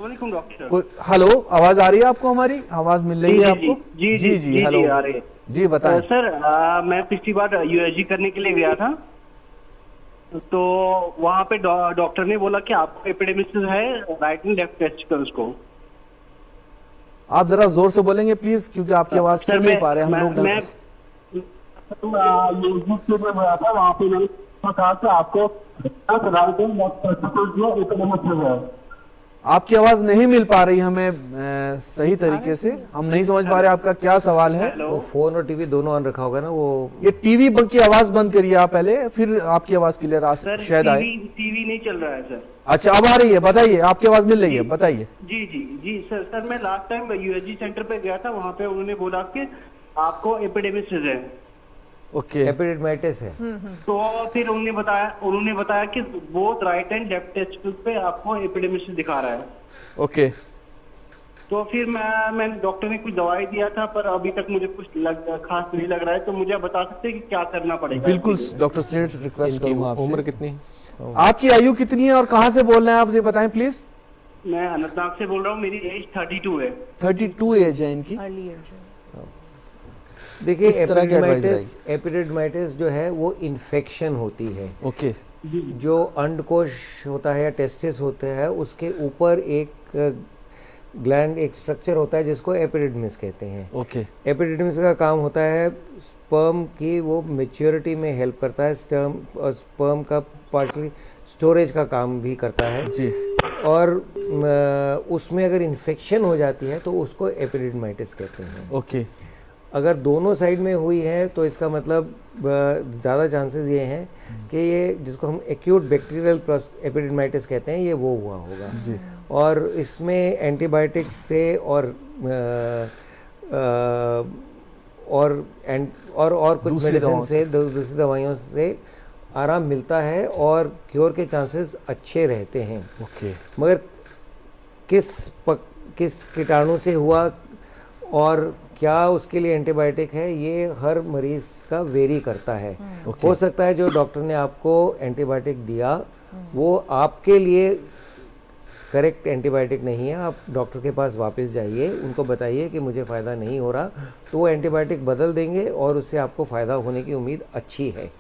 doctor, hello, आवाज आ रही है आपको? हमारी आवाज मिल रही है आपको? जी जी जी, हेलो, आ रही है जी, बताएं। सर, मैं पिछली बार यूएसजी करने के लिए गया था, तो वहाँ पे डॉक्टर ने बोला कि आपको एपिडेमिसिस है राइट एंड लेफ्ट टेस्टिकल्स को। आप जरा जोर से बोलेंगे प्लीज, क्योंकि आपकी आवाज सुन नहीं पा रहे हम लोग। गया था वहाँ पे, मैंने कहा कि आपको राइट एंड लेफ्ट टेस्टिकल्स में एपिडेमिसिस है। आपकी आवाज नहीं मिल पा रही हमें सही तरीके से, हम नहीं समझ पा रहे आपका क्या सवाल है। वो फोन और टीवी दोनों ऑन रखा होगा ना, वो ये टीवी की आवाज बंद करिए आप पहले, फिर आपकी आवाज क्लियर शायद आए। टीवी नहीं चल रहा है सर। अच्छा, अब आ रही है, बताइए, आपकी आवाज मिल रही है, बताइए। जी जी जी सर, मैं लास्ट टाइम यूएसजी सेंटर पे गया था, वहाँ पे उन्होंने बोला कि आपको एपिडेमिसिस है। ओके, एपिडेमाइटिस है। तो फिर उन्होंने बताया कि both right and left testicle पे आपको एपिडेमिसिस दिखा रहा है। ओके, तो फिर मैंने डॉक्टर ने कुछ दवाई दिया था, पर अभी तक मुझे कुछ खास नहीं लग रहा है, तो मुझे आप बता सकते हैं कि क्या करना पड़ेगा? बिल्कुल डॉक्टर सेठ, रिक्वेस्ट करूंगा आपसे। उम्र कितनी, आपकी आयु कितनी है और कहाँ से बोल रहे हैं आप, ये बताएं प्लीज। मैं अनंतनाग से बोल रहा हूँ, मेरी एज 32 है। 32 एज है इनकी। देखिए, एपिडेमाइटिस जो है वो इन्फेक्शन होती है। ओके, जो अंडकोश होता है या टेस्टिस होते हैं, उसके ऊपर एक ग्लैंड, एक स्ट्रक्चर होता है जिसको एपिडिडमिस कहते हैं। ओके, एपिडिडमिस का काम होता है स्पर्म की वो मैच्योरिटी में हेल्प करता है, स्पर्म का पार्टली स्टोरेज का काम भी करता है जी। और उसमें अगर इन्फेक्शन हो जाती है तो उसको एपिडिडमाइटिस कहते हैं। ओके, अगर दोनों साइड में हुई है तो इसका मतलब ज़्यादा चांसेस ये हैं कि ये जिसको हम एक्यूट बैक्टीरियल एपिडेमाइटिस कहते हैं, ये वो हुआ होगा जी। और इसमें एंटीबायोटिक्स से और कुछ मेडिसिन से, दूसरी दवाइयों से आराम मिलता है और क्योर के चांसेस अच्छे रहते हैं। ओके, मगर किस कीटाणु से हुआ और क्या उसके लिए एंटीबायोटिक है, ये हर मरीज का वेरी करता है। हो सकता है जो डॉक्टर ने आपको एंटीबायोटिक दिया वो आपके लिए करेक्ट एंटीबायोटिक नहीं है। आप डॉक्टर के पास वापस जाइए, उनको बताइए कि मुझे फ़ायदा नहीं हो रहा, तो वो एंटीबायोटिक बदल देंगे और उससे आपको फ़ायदा होने की उम्मीद अच्छी है।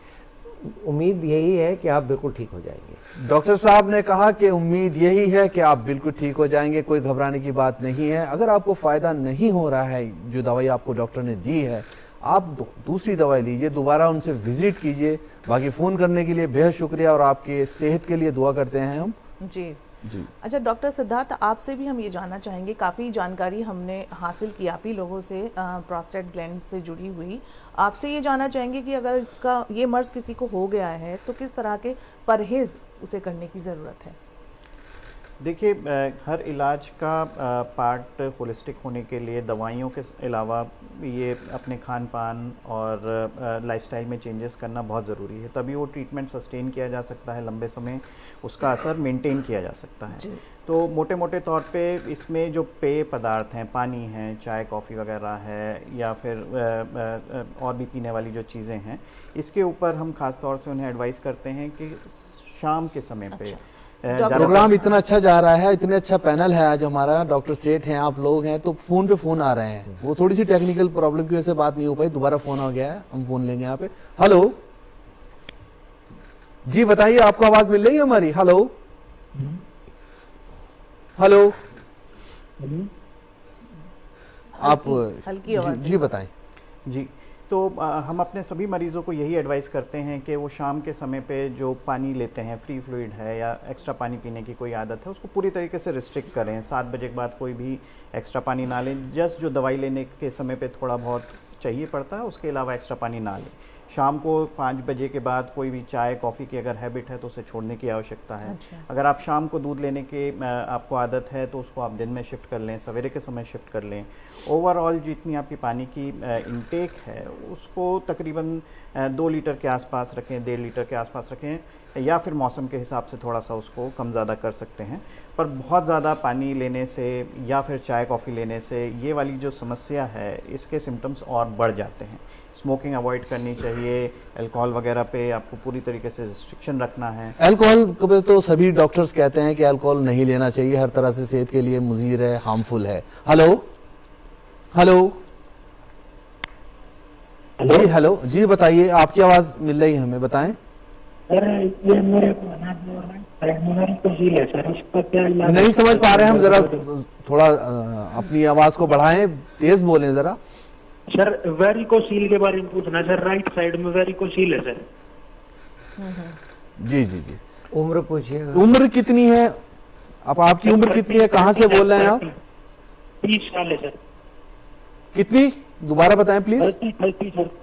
उम्मीद यही है कि आप बिल्कुल ठीक हो जाएंगे। डॉक्टर साहब ने कहा कि उम्मीद यही है कि आप बिल्कुल ठीक हो जाएंगे, कोई घबराने की बात नहीं है। अगर आपको फायदा नहीं हो रहा है, जो दवाई आपको डॉक्टर ने दी है, आप दूसरी दवाई लीजिए, दोबारा उनसे विजिट कीजिए। बाकी फोन करने के लिए बेहद शुक्रिया और आपके सेहत के लिए दुआ करते हैं हम। जी जी। अच्छा डॉक्टर सिद्धार्थ, आपसे भी हम ये जानना चाहेंगे, काफ़ी जानकारी हमने हासिल की आप ही लोगों से प्रोस्टेट ग्लैंड से जुड़ी हुई। आपसे ये जानना चाहेंगे कि अगर इसका ये मर्ज़ किसी को हो गया है तो किस तरह के परहेज़ उसे करने की ज़रूरत है? देखिए, हर इलाज का पार्ट होलिस्टिक होने के लिए दवाइयों के अलावा ये अपने खान पान और लाइफस्टाइल में चेंजेस करना बहुत ज़रूरी है, तभी वो ट्रीटमेंट सस्टेन किया जा सकता है, लंबे समय उसका असर मेंटेन किया जा सकता है। तो मोटे मोटे तौर पे इसमें जो पेय पदार्थ हैं, पानी है, चाय कॉफ़ी वगैरह है, या फिर और भी पीने वाली जो चीज़ें हैं, इसके ऊपर हम ख़ास तौर से उन्हें एडवाइस करते हैं कि शाम के समय पे प्रोग्राम इतना अच्छा जा रहा है, इतने अच्छा पैनल है आज हमारा, डॉक्टर सेठ हैं, आप लोग हैं, तो फोन पे फोन आ रहे हैं। वो थोड़ी सी टेक्निकल प्रॉब्लम की वजह से बात नहीं हो पाई, दोबारा फोन आ गया है, हम फोन लेंगे यहाँ पे। हेलो जी, बताइए, आपको आवाज मिल रही है हमारी? हेलो हेलो, आप हल्की आवाज जी बताएं। जी, तो हम अपने सभी मरीज़ों को यही एडवाइस करते हैं कि वो शाम के समय पे जो पानी लेते हैं, फ्री फ्लूइड है या एक्स्ट्रा पानी पीने की कोई आदत है, उसको पूरी तरीके से रिस्ट्रिक्ट करें। 7 बजे के बाद कोई भी एक्स्ट्रा पानी ना लें। जस्ट जो दवाई लेने के समय पे थोड़ा बहुत चाहिए पड़ता है, उसके अलावा एक्स्ट्रा पानी ना लें। शाम को 5 बजे के बाद कोई भी चाय कॉफ़ी की अगर हैबिट है तो उसे छोड़ने की आवश्यकता है। अच्छा। अगर आप शाम को दूध लेने के आपको आदत है तो उसको आप दिन में शिफ्ट कर लें, सवेरे के समय शिफ्ट कर लें। ओवरऑल जितनी आपकी पानी की इनटेक है उसको तकरीबन 2 लीटर के आसपास रखें, 1.5 लीटर के आसपास रखें, या फिर मौसम के हिसाब से थोड़ा सा उसको कम ज़्यादा कर सकते हैं। पर बहुत ज़्यादा पानी लेने से या फिर चाय कॉफ़ी लेने से ये वाली जो समस्या है इसके सिम्टम्स और बढ़ जाते हैं। स्मोकिंग अवॉइड करनी चाहिए, अल्कोहल वगैरह पे आपको पूरी तरीके से रिस्ट्रिक्शन रखना है। अल्कोहल को तो सभी डॉक्टर्स कहते हैं कि अल्कोहल नहीं लेना चाहिए, हर तरह से सेहत के लिए मुज़ीर है, हार्मफुल है। हेलो हेलो जी, हेलो जी, बताइए, आपकी आवाज़ मिल रही है हमें, बताएं। सर ये मेरे को ना जो वेरिकोसील है सर, इसका क्या इलाज? नहीं समझ पा रहे हैं हम, जरा थोड़ा अपनी आवाज को बढ़ाएं, तेज बोलें जरा। सर वेरिकोसील के बारे में पूछना सर, राइट साइड में वेरिकोसील है सर। जी जी जी, उम्र पूछिएगा। उम्र कितनी है? अब आपकी उम्र कितनी है, कहाँ से बोल रहे हैं आप? 30 साल है सर। कितनी, दोबारा बताएं प्लीज।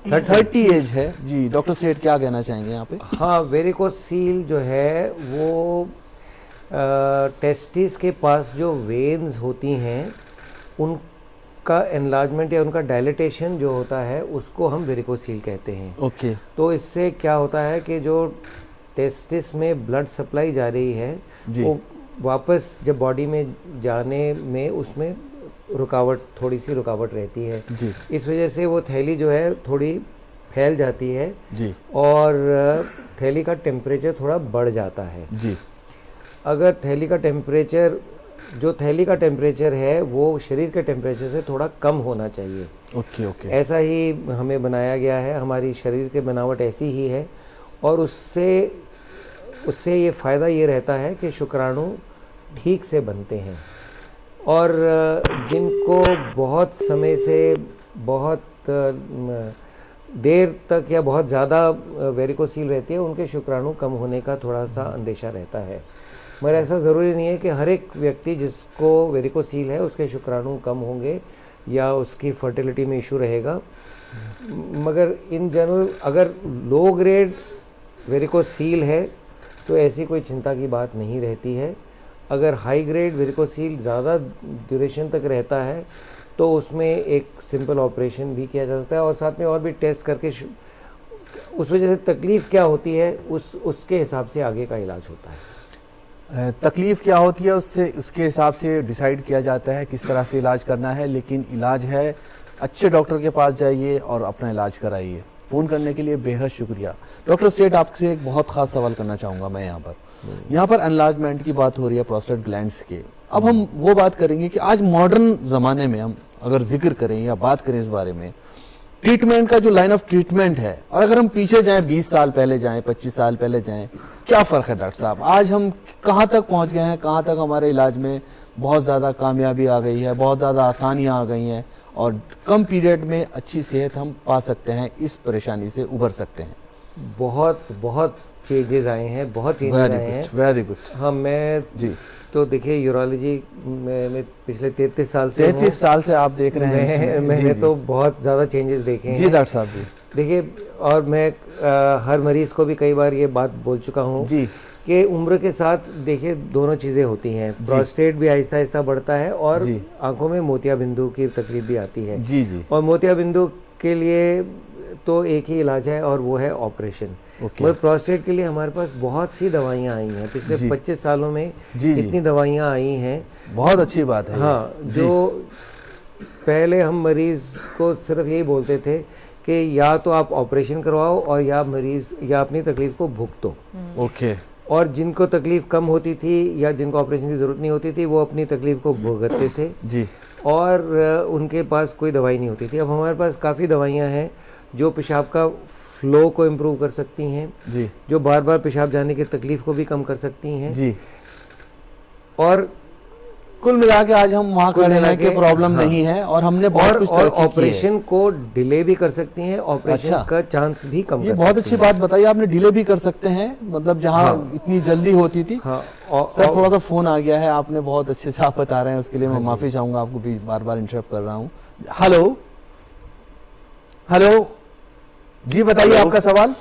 30 एज है जी। डॉक्टर सेठ क्या कहना चाहेंगे यहाँ पे? हाँ, वेरिकोसील जो है वो टेस्टिस के पास जो वेन्स होती हैं उनका एनलार्जमेंट या उनका डायलिटेशन जो होता है उसको हम वेरिकोसील कहते हैं। ओके। तो इससे क्या होता है कि जो टेस्टिस में ब्लड सप्लाई जा रही है जी। वो वापस जब बॉडी में जाने में उसमें रुकावट, थोड़ी सी रुकावट रहती है जी। इस वजह से वो थैली जो है थोड़ी फैल जाती है जी। और थैली का टेम्परेचर थोड़ा बढ़ जाता है जी। अगर थैली का टेम्परेचर, जो थैली का टेम्परेचर है वो शरीर के टेम्परेचर से थोड़ा कम होना चाहिए। Okay okay. ऐसा ही हमें बनाया गया है, हमारी शरीर की बनावट ऐसी ही है और उससे ये फ़ायदा ये रहता है कि शुक्राणु ठीक से बनते हैं। और जिनको बहुत समय से बहुत देर तक या बहुत ज़्यादा वेरिकोसील रहती है उनके शुक्राणु कम होने का थोड़ा सा अंदेशा रहता है। मगर ऐसा ज़रूरी नहीं है कि हर एक व्यक्ति जिसको वेरिकोसील है उसके शुक्राणु कम होंगे या उसकी फर्टिलिटी में इशू रहेगा। मगर इन जनरल अगर लो ग्रेड वेरिकोसील है तो ऐसी कोई चिंता की बात नहीं रहती है। अगर हाई ग्रेड वेरिकोसील ज़्यादा ड्यूरेशन तक रहता है तो उसमें एक सिंपल ऑपरेशन भी किया जा सकता है और साथ में और भी टेस्ट करके उस वजह से तकलीफ़ क्या होती है उसके हिसाब से आगे का इलाज होता है। तकलीफ़ क्या होती है उसके हिसाब से डिसाइड किया जाता है किस तरह से इलाज करना है। लेकिन इलाज है, अच्छे डॉक्टर के पास जाइए और अपना इलाज कराइए। फ़ोन करने के लिए बेहद शुक्रिया। डॉक्टर सेठ, आपसे एक बहुत ख़ास सवाल करना चाहूँगा मैं यहाँ पर एनलार्जमेंट की बात हो रही है प्रोस्टेट ग्लैंड्स के। अब हम वो बात करेंगे कि आज मॉडर्न ज़माने में हम अगर जिक्र करें या बात करें इस बारे में, ट्रीटमेंट का जो लाइन ऑफ ट्रीटमेंट है, और अगर हम पीछे जाएं 20 साल पहले जाएं, 25 साल पहले जाएं, क्या फ़र्क है डॉक्टर साहब? आज हम कहाँ तक पहुँच गए हैं, कहाँ तक हमारे इलाज में बहुत ज़्यादा कामयाबी आ गई है, बहुत ज़्यादा आसानियाँ आ गई हैं और कम पीरियड में अच्छी सेहत हम पा सकते हैं, इस परेशानी से उभर सकते हैं? बहुत बहुत चेंजेस आए हैं, बहुत चेंजेस आए हैं। Very good. हाँ, मैं जी तो देखिए यूरोलॉजी में पिछले 33 साल से 33 साल से आप देख रहे हैं। मैंने तो बहुत ज़्यादा चेंजेस देखे हैं। जी डॉक्टर साहब जी। देखिए, और मैं हर मरीज़ को भी कई बार ये बात बोल चुका हूँ जी कि उम्र के साथ देखिए दोनों चीज़ें होती हैं। प्रोस्टेट भी आहिस्ता आहिस्ता बढ़ता है और आंखों में मोतिया बिंदु की तकलीफ भी आती है। जी जी। और मोतिया बिंदु के लिए तो एक ही इलाज है और वो है ऑपरेशन। मगर प्रोस्टेट के लिए हमारे पास बहुत सी दवाइयाँ आई हैं पिछले 25 सालों में। इतनी दवाइयाँ आई हैं, बहुत अच्छी बात है। हाँ, जो पहले हम मरीज़ को सिर्फ यही बोलते थे कि या तो आप ऑपरेशन करवाओ और या मरीज़ या अपनी तकलीफ को भुगतो। ओके। और जिनको तकलीफ़ कम होती थी या जिनको ऑपरेशन की ज़रूरत नहीं होती थी वो अपनी तकलीफ़ को भुगतते थे जी, और उनके पास कोई दवाई नहीं होती थी। अब हमारे पास काफ़ी दवाइयाँ हैं जो पेशाब का फ़्लो को इम्प्रूव कर सकती हैं जी, जो बार बार पेशाब जाने की तकलीफ़ को भी कम कर सकती हैं जी। और कुल मिला के आज हम वहाँ कुल खड़े मिला हैं कि के, प्रॉब्लम हाँ। नहीं है और हमने बहुत कुछ और तरक्की की है। ऑपरेशन को डिले भी कर सकती हैं, ऑपरेशन अच्छा। का चांस भी कम ये कर बहुत सकती अच्छी हैं। बात बताई आपने, डिले भी कर सकते हैं, मतलब जहाँ हाँ। इतनी जल्दी होती थी। हाँ सर थोड़ा सा फोन आ गया है, आपने बहुत अच्छे से आप बता रहे हैं, उसके लिए मैं माफी चाहूंगा, आपको भी बार बार इंटरप्ट कर रहा हूँ। हेलो हेलो जी, बताइए आपका सवाल।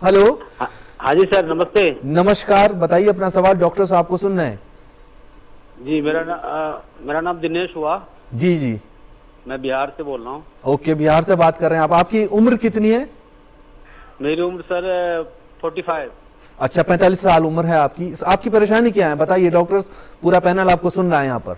हेलो हाँ जी सर, नमस्ते। नमस्कार, बताइए अपना सवाल, डॉक्टर साहब को सुन रहे हैं। जी मेरा नाम दिनेश हुआ। जी जी, मैं बिहार से बोल रहा हूँ। ओके, बिहार से बात कर रहे हैं आप। आपकी उम्र कितनी है? मेरी उम्र सर 45। अच्छा, 45 साल उम्र है आपकी। आपकी परेशानी क्या है बताइए, डॉक्टर्स पूरा पैनल आपको सुन रहा है यहाँ पर।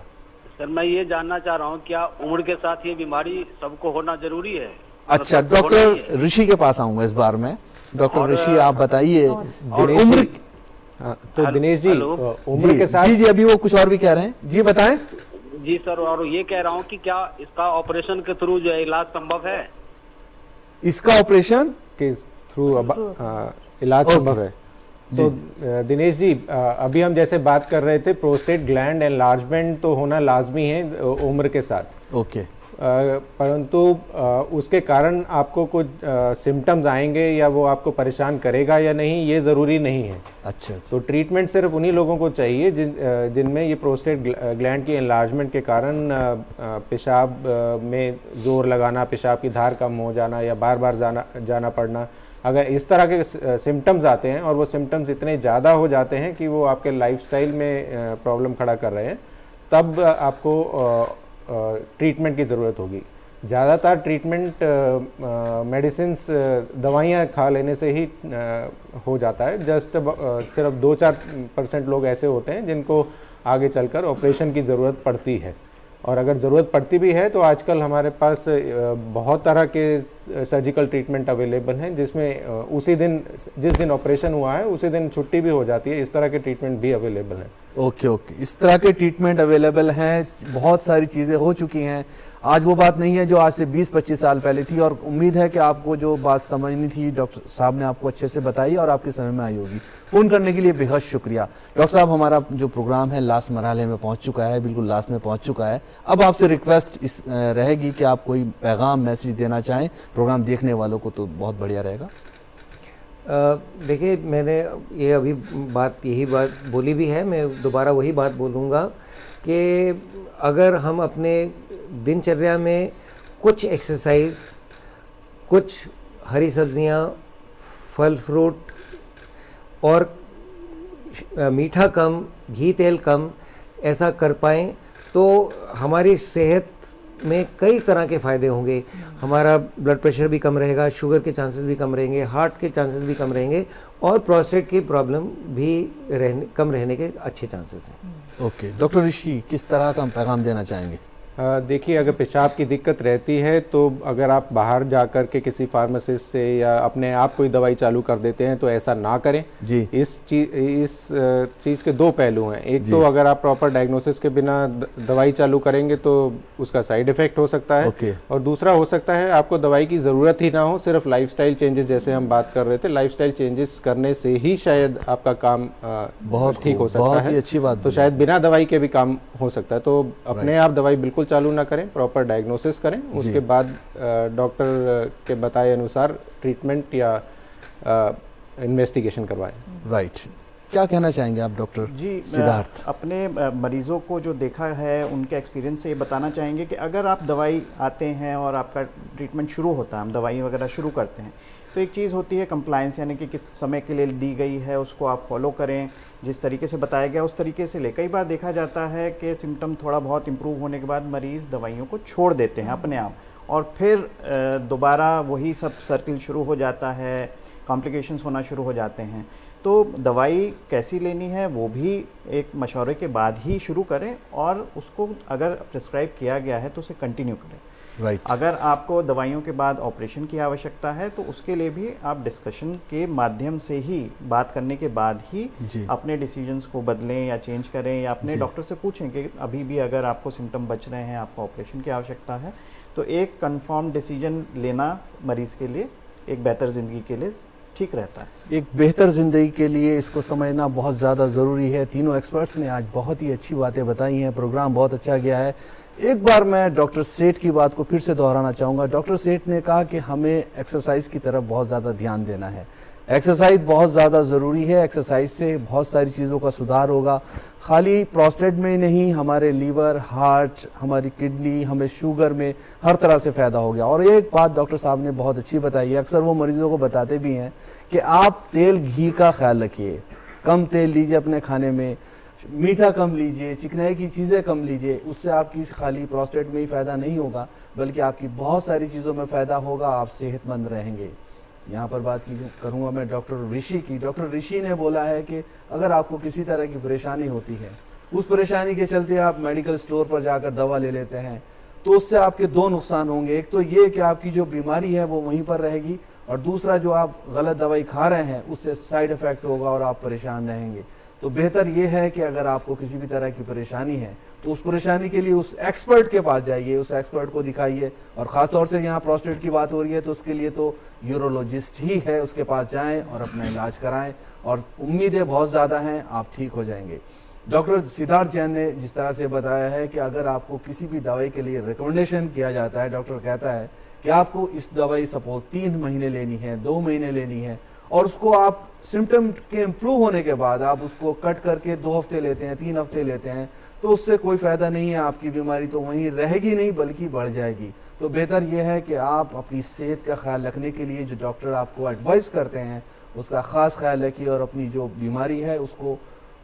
सर मैं ये जानना चाह रहा हूँ, क्या उम्र के साथ ये बीमारी सबको होना जरूरी है? अच्छा, मतलब होना ही है? डॉक्टर ऋषि के पास आऊंगा इस बार में। डॉक्टर और, ऋषि आप बताइए, और उम्र। हाँ, तो दिनेश जी, हेलो। उम्र जी के साथ जी जी, अभी वो कुछ और भी कह रहे हैं, जी बताएं। जी सर, और ये कह रहा हूँ कि क्या इसका ऑपरेशन के थ्रू जो है इलाज संभव है? इसका ऑपरेशन के थ्रू इलाज संभव है। तो दिनेश जी, अभी हम जैसे बात कर रहे थे, प्रोस्टेट ग्लैंड एनलार्जमेंट तो होना लाजमी है उम्र के साथ। ओके, परंतु उसके कारण आपको कुछ सिम्टम्स आएंगे या वो आपको परेशान करेगा या नहीं, ये ज़रूरी नहीं है। अच्छा, तो ट्रीटमेंट सिर्फ उन्हीं लोगों को चाहिए जिनमें ये प्रोस्टेट ग्लैंड की एनलार्जमेंट के कारण पेशाब में जोर लगाना, पेशाब की धार कम हो जाना या बार बार जाना पड़ना, अगर इस तरह के सिम्टम्स आते हैं और वो सिम्टम्स इतने ज़्यादा हो जाते हैं कि वो आपके लाइफस्टाइल में प्रॉब्लम खड़ा कर रहे हैं, तब आपको ट्रीटमेंट की ज़रूरत होगी। ज़्यादातर ट्रीटमेंट मेडिसिन्स दवाइयाँ खा लेने से ही हो जाता है। जस्ट सिर्फ 2-4% लोग ऐसे होते हैं जिनको आगे चलकर ऑपरेशन की ज़रूरत पड़ती है, और अगर ज़रूरत पड़ती भी है तो आजकल हमारे पास बहुत तरह के सर्जिकल ट्रीटमेंट अवेलेबल हैं, जिसमें उसी दिन, जिस दिन ऑपरेशन हुआ है उसी दिन छुट्टी भी हो जाती है। इस तरह के ट्रीटमेंट भी अवेलेबल हैं। ओके ओके, इस तरह के ट्रीटमेंट अवेलेबल हैं, बहुत सारी चीज़ें हो चुकी हैं। आज वो बात नहीं है जो आज से 20-25 साल पहले थी, और उम्मीद है कि आपको जो बात समझनी थी डॉक्टर साहब ने आपको अच्छे से बताई और आपके समझ में आई होगी। फ़ोन करने के लिए बेहद शुक्रिया। डॉक्टर साहब, हमारा जो प्रोग्राम है लास्ट मरहले में पहुंच चुका है, बिल्कुल लास्ट में पहुंच चुका है। अब आपसे रिक्वेस्ट इस रहेगी कि आप कोई पैगाम, मैसेज देना चाहें प्रोग्राम देखने वालों को, तो बहुत बढ़िया रहेगा। देखिए, मैंने ये अभी यही बात बोली भी है, मैं दोबारा वही बात बोलूँगा कि अगर हम अपने दिनचर्या में कुछ एक्सरसाइज, कुछ हरी सब्जियां, फल फ्रूट और मीठा कम, घी तेल कम, ऐसा कर पाएँ तो हमारी सेहत में कई तरह के फ़ायदे होंगे। हमारा ब्लड प्रेशर भी कम रहेगा, शुगर के चांसेस भी कम रहेंगे, हार्ट के चांसेस भी कम रहेंगे, और प्रोस्टेट की प्रॉब्लम भी कम रहने के अच्छे चांसेस हैं। ओके, डॉक्टर ऋषि, किस तरह का पैगाम देना चाहेंगे? देखिए, अगर पेशाब की दिक्कत रहती है तो अगर आप बाहर जाकर के किसी फार्मासिस्ट से या अपने आप कोई दवाई चालू कर देते हैं तो ऐसा ना करें जी। इस चीज़ के दो पहलू हैं। एक तो अगर आप प्रॉपर डायग्नोसिस के बिना दवाई चालू करेंगे तो उसका साइड इफेक्ट हो सकता है, और दूसरा हो सकता है आपको दवाई की ज़रूरत ही ना हो, सिर्फ लाइफस्टाइल चेंजेस, जैसे हम बात कर रहे थे, लाइफस्टाइल चेंजेस करने से ही शायद आपका काम बहुत ठीक हो सकता बहुत है। ही अच्छी बात, तो शायद बिना दवाई के भी काम हो सकता है। तो अपने आप दवाई बिल्कुल चालू ना करें, प्रॉपर डायग्नोसिस करें, उसके बाद डॉक्टर के बताए अनुसार ट्रीटमेंट या इन्वेस्टिगेशन करवाएं। राइट, क्या कहना चाहेंगे आप डॉक्टर जी? सिद्धार्थ, अपने मरीजों को जो देखा है उनके एक्सपीरियंस से ये बताना चाहेंगे कि अगर आप दवाई आते हैं और आपका ट्रीटमेंट शुरू होता है, हम दवाई वगैरह शुरू करते हैं, तो एक चीज़ होती है कंप्लायंस, यानी कि किस समय के लिए दी गई है उसको आप फॉलो करें, जिस तरीके से बताया गया उस तरीके से ले। कई बार देखा जाता है कि सिम्टम थोड़ा बहुत इम्प्रूव होने के बाद मरीज़ दवाइयों को छोड़ देते हैं अपने आप, और फिर दोबारा वही सब सर्किल शुरू हो जाता है, कॉम्प्लिकेशंस होना शुरू हो जाते हैं। तो दवाई कैसी लेनी है वो भी एक मशवरे के बाद ही शुरू करें, और उसको अगर प्रिस्क्राइब किया गया है तो उसे कंटिन्यू करें। राइट। अगर आपको दवाइयों के बाद ऑपरेशन की आवश्यकता है तो उसके लिए भी आप डिस्कशन के माध्यम से ही, बात करने के बाद ही अपने डिसीजंस को बदलें या चेंज करें, या अपने डॉक्टर से पूछें कि अभी भी अगर आपको सिम्टम बच रहे हैं, आपको ऑपरेशन की आवश्यकता है, तो एक कंफर्म डिसीजन लेना मरीज के लिए एक बेहतर ज़िंदगी के लिए ठीक रहता है। एक बेहतर ज़िंदगी के लिए इसको समझना बहुत ज़्यादा ज़रूरी है। तीनों एक्सपर्ट्स ने आज बहुत ही अच्छी बातें बताई हैं, प्रोग्राम बहुत अच्छा गया है। एक बार मैं डॉक्टर सेठ की बात को फिर से दोहराना चाहूँगा। डॉक्टर सेठ ने कहा कि हमें एक्सरसाइज की तरफ बहुत ज़्यादा ध्यान देना है। एक्सरसाइज बहुत ज़्यादा ज़रूरी है। एक्सरसाइज से बहुत सारी चीज़ों का सुधार होगा, खाली प्रोस्टेट में ही नहीं, हमारे लीवर, हार्ट, हमारी किडनी, हमें शुगर में हर तरह से फ़ायदा हो गया। और एक बात डॉक्टर साहब ने बहुत अच्छी बताई है, अक्सर वो मरीज़ों को बताते भी हैं कि आप तेल घी का ख्याल रखिए, कम तेल लीजिए अपने खाने में, मीठा कम लीजिए, चिकनाई की चीज़ें कम लीजिए। उससे आपकी खाली प्रोस्टेट में ही फ़ायदा नहीं होगा बल्कि आपकी बहुत सारी चीज़ों में फ़ायदा होगा, आप सेहतमंद रहेंगे। यहाँ पर बात करूँगा मैं डॉक्टर ऋषि की। डॉक्टर ऋषि ने बोला है कि अगर आपको किसी तरह की परेशानी होती है, उस परेशानी के चलते आप मेडिकल स्टोर पर जाकर दवा ले लेते हैं, तो उससे आपके दो नुकसान होंगे। एक तो ये कि आपकी जो बीमारी है वो वहीं पर रहेगी, और दूसरा जो आप गलत दवाई खा रहे हैं उससे साइड इफ़ेक्ट होगा और आप परेशान रहेंगे। तो बेहतर ये है कि अगर आपको किसी भी तरह की परेशानी है तो उस परेशानी के लिए उस एक्सपर्ट के पास जाइए, उस एक्सपर्ट को दिखाइए। और ख़ास तौर से यहाँ प्रोस्टेट की बात हो रही है तो उसके लिए तो यूरोलॉजिस्ट ही है, उसके पास जाएं और अपना इलाज कराएं, और उम्मीदें बहुत ज़्यादा हैं, आप ठीक हो जाएंगे। डॉक्टर सिद्धार्थ जैन ने जिस तरह से बताया है कि अगर आपको किसी भी दवाई के लिए रिकमेंडेशन किया जाता है, डॉक्टर कहता है कि आपको इस दवाई सपोज 3 महीने लेनी है, 2 महीने लेनी है, और उसको आप सिम्टम के इम्प्रूव होने के बाद आप उसको कट करके 2 हफ्ते लेते हैं, 3 हफ्ते लेते हैं, तो उससे कोई फ़ायदा नहीं है। आपकी बीमारी तो वहीं रहेगी नहीं बल्कि बढ़ जाएगी। तो बेहतर यह है कि आप अपनी सेहत का ख्याल रखने के लिए जो डॉक्टर आपको एडवाइस करते हैं उसका ख़ास ख्याल रखिए, और अपनी जो बीमारी है उसको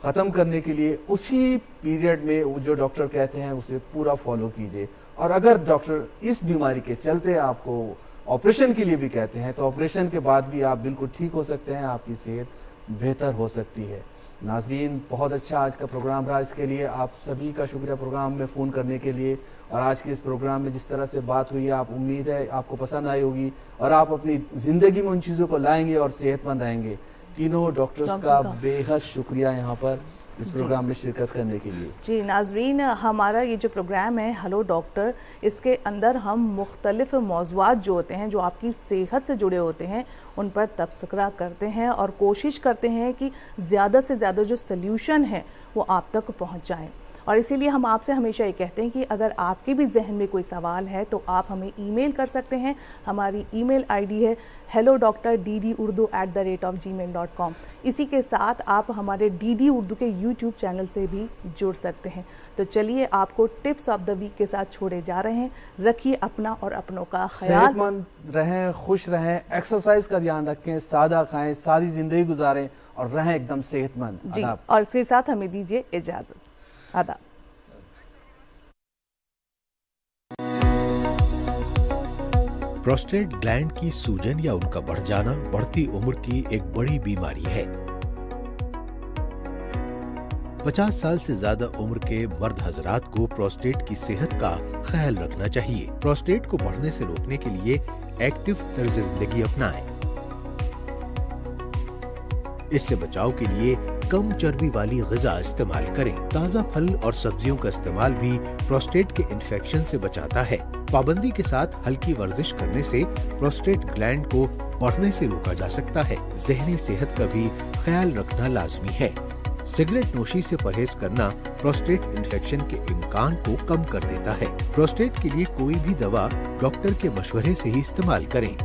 ख़त्म करने के लिए उसी पीरियड में जो डॉक्टर कहते हैं उसे पूरा फॉलो कीजिए। और अगर डॉक्टर इस बीमारी के चलते आपको ऑपरेशन के लिए भी कहते हैं तो ऑपरेशन के बाद भी आप बिल्कुल ठीक हो सकते हैं, आपकी सेहत बेहतर हो सकती है। नाजरीन, बहुत अच्छा आज का प्रोग्राम रहा। इसके लिए आप सभी का शुक्रिया प्रोग्राम में फ़ोन करने के लिए। और आज के इस प्रोग्राम में जिस तरह से बात हुई, आप उम्मीद है आपको पसंद आई होगी और आप अपनी ज़िंदगी में उन चीज़ों को लाएंगे और सेहतमंद रहेंगे। तीनों डॉक्टर्स का बेहद शुक्रिया यहाँ पर इस प्रोग्राम में शिरकत करने के लिए। जी नाजरीन, हमारा ये जो प्रोग्राम है हेलो डॉक्टर, इसके अंदर हम मुख्तलिफ मौज़ूआत जो होते हैं, जो आपकी सेहत से जुड़े होते हैं, उन पर तबसरा करते हैं और कोशिश करते हैं कि ज़्यादा से ज़्यादा जो सल्यूशन है वो आप तक पहुँच जाएँ। और इसीलिए हम आपसे हमेशा ये कहते हैं कि अगर आपके भी जहन में कोई सवाल है तो आप हमें ईमेल कर सकते हैं। हमारी ईमेल आईडी है hello.drurdu@gmail.com। इसी के साथ आप हमारे DD उर्दू के YouTube चैनल से भी जुड़ सकते हैं। तो चलिए आपको टिप्स ऑफ द वीक के साथ छोड़े जा रहे हैं। रखिए अपना और अपनों का ख्याल, सेहतमंद रहें, खुश रहें, एक्सरसाइज का ध्यान रखें, सादा खाएं, सादी जिंदगी गुजारें और रहें एकदम सेहतमंद। जी, और इसके साथ हमें दीजिए इजाज़त। आदाब। प्रोस्टेट ग्लैंड की सूजन या उनका बढ़ जाना बढ़ती उम्र की एक बड़ी बीमारी है। 50 साल से ज्यादा उम्र के मर्द हजरात को प्रोस्टेट की सेहत का ख्याल रखना चाहिए। प्रोस्टेट को बढ़ने से रोकने के लिए एक्टिव तर्ज जिंदगी अपनाएं। इससे बचाव के लिए कम चर्बी वाली ग़िज़ा इस्तेमाल करें। ताज़ा फल और सब्जियों का इस्तेमाल भी प्रोस्टेट के इन्फेक्शन से बचाता है। पाबंदी के साथ हल्की वर्जिश करने से प्रोस्टेट ग्लैंड को बढ़ने से रोका जा सकता है। ज़हनी सेहत का भी ख्याल रखना लाजमी है। सिगरेट नोशी से परहेज करना प्रोस्टेट इन्फेक्शन के इम्कान को कम कर देता है। प्रोस्टेट के लिए कोई भी दवा डॉक्टर के मशवरे से ही इस्तेमाल करें।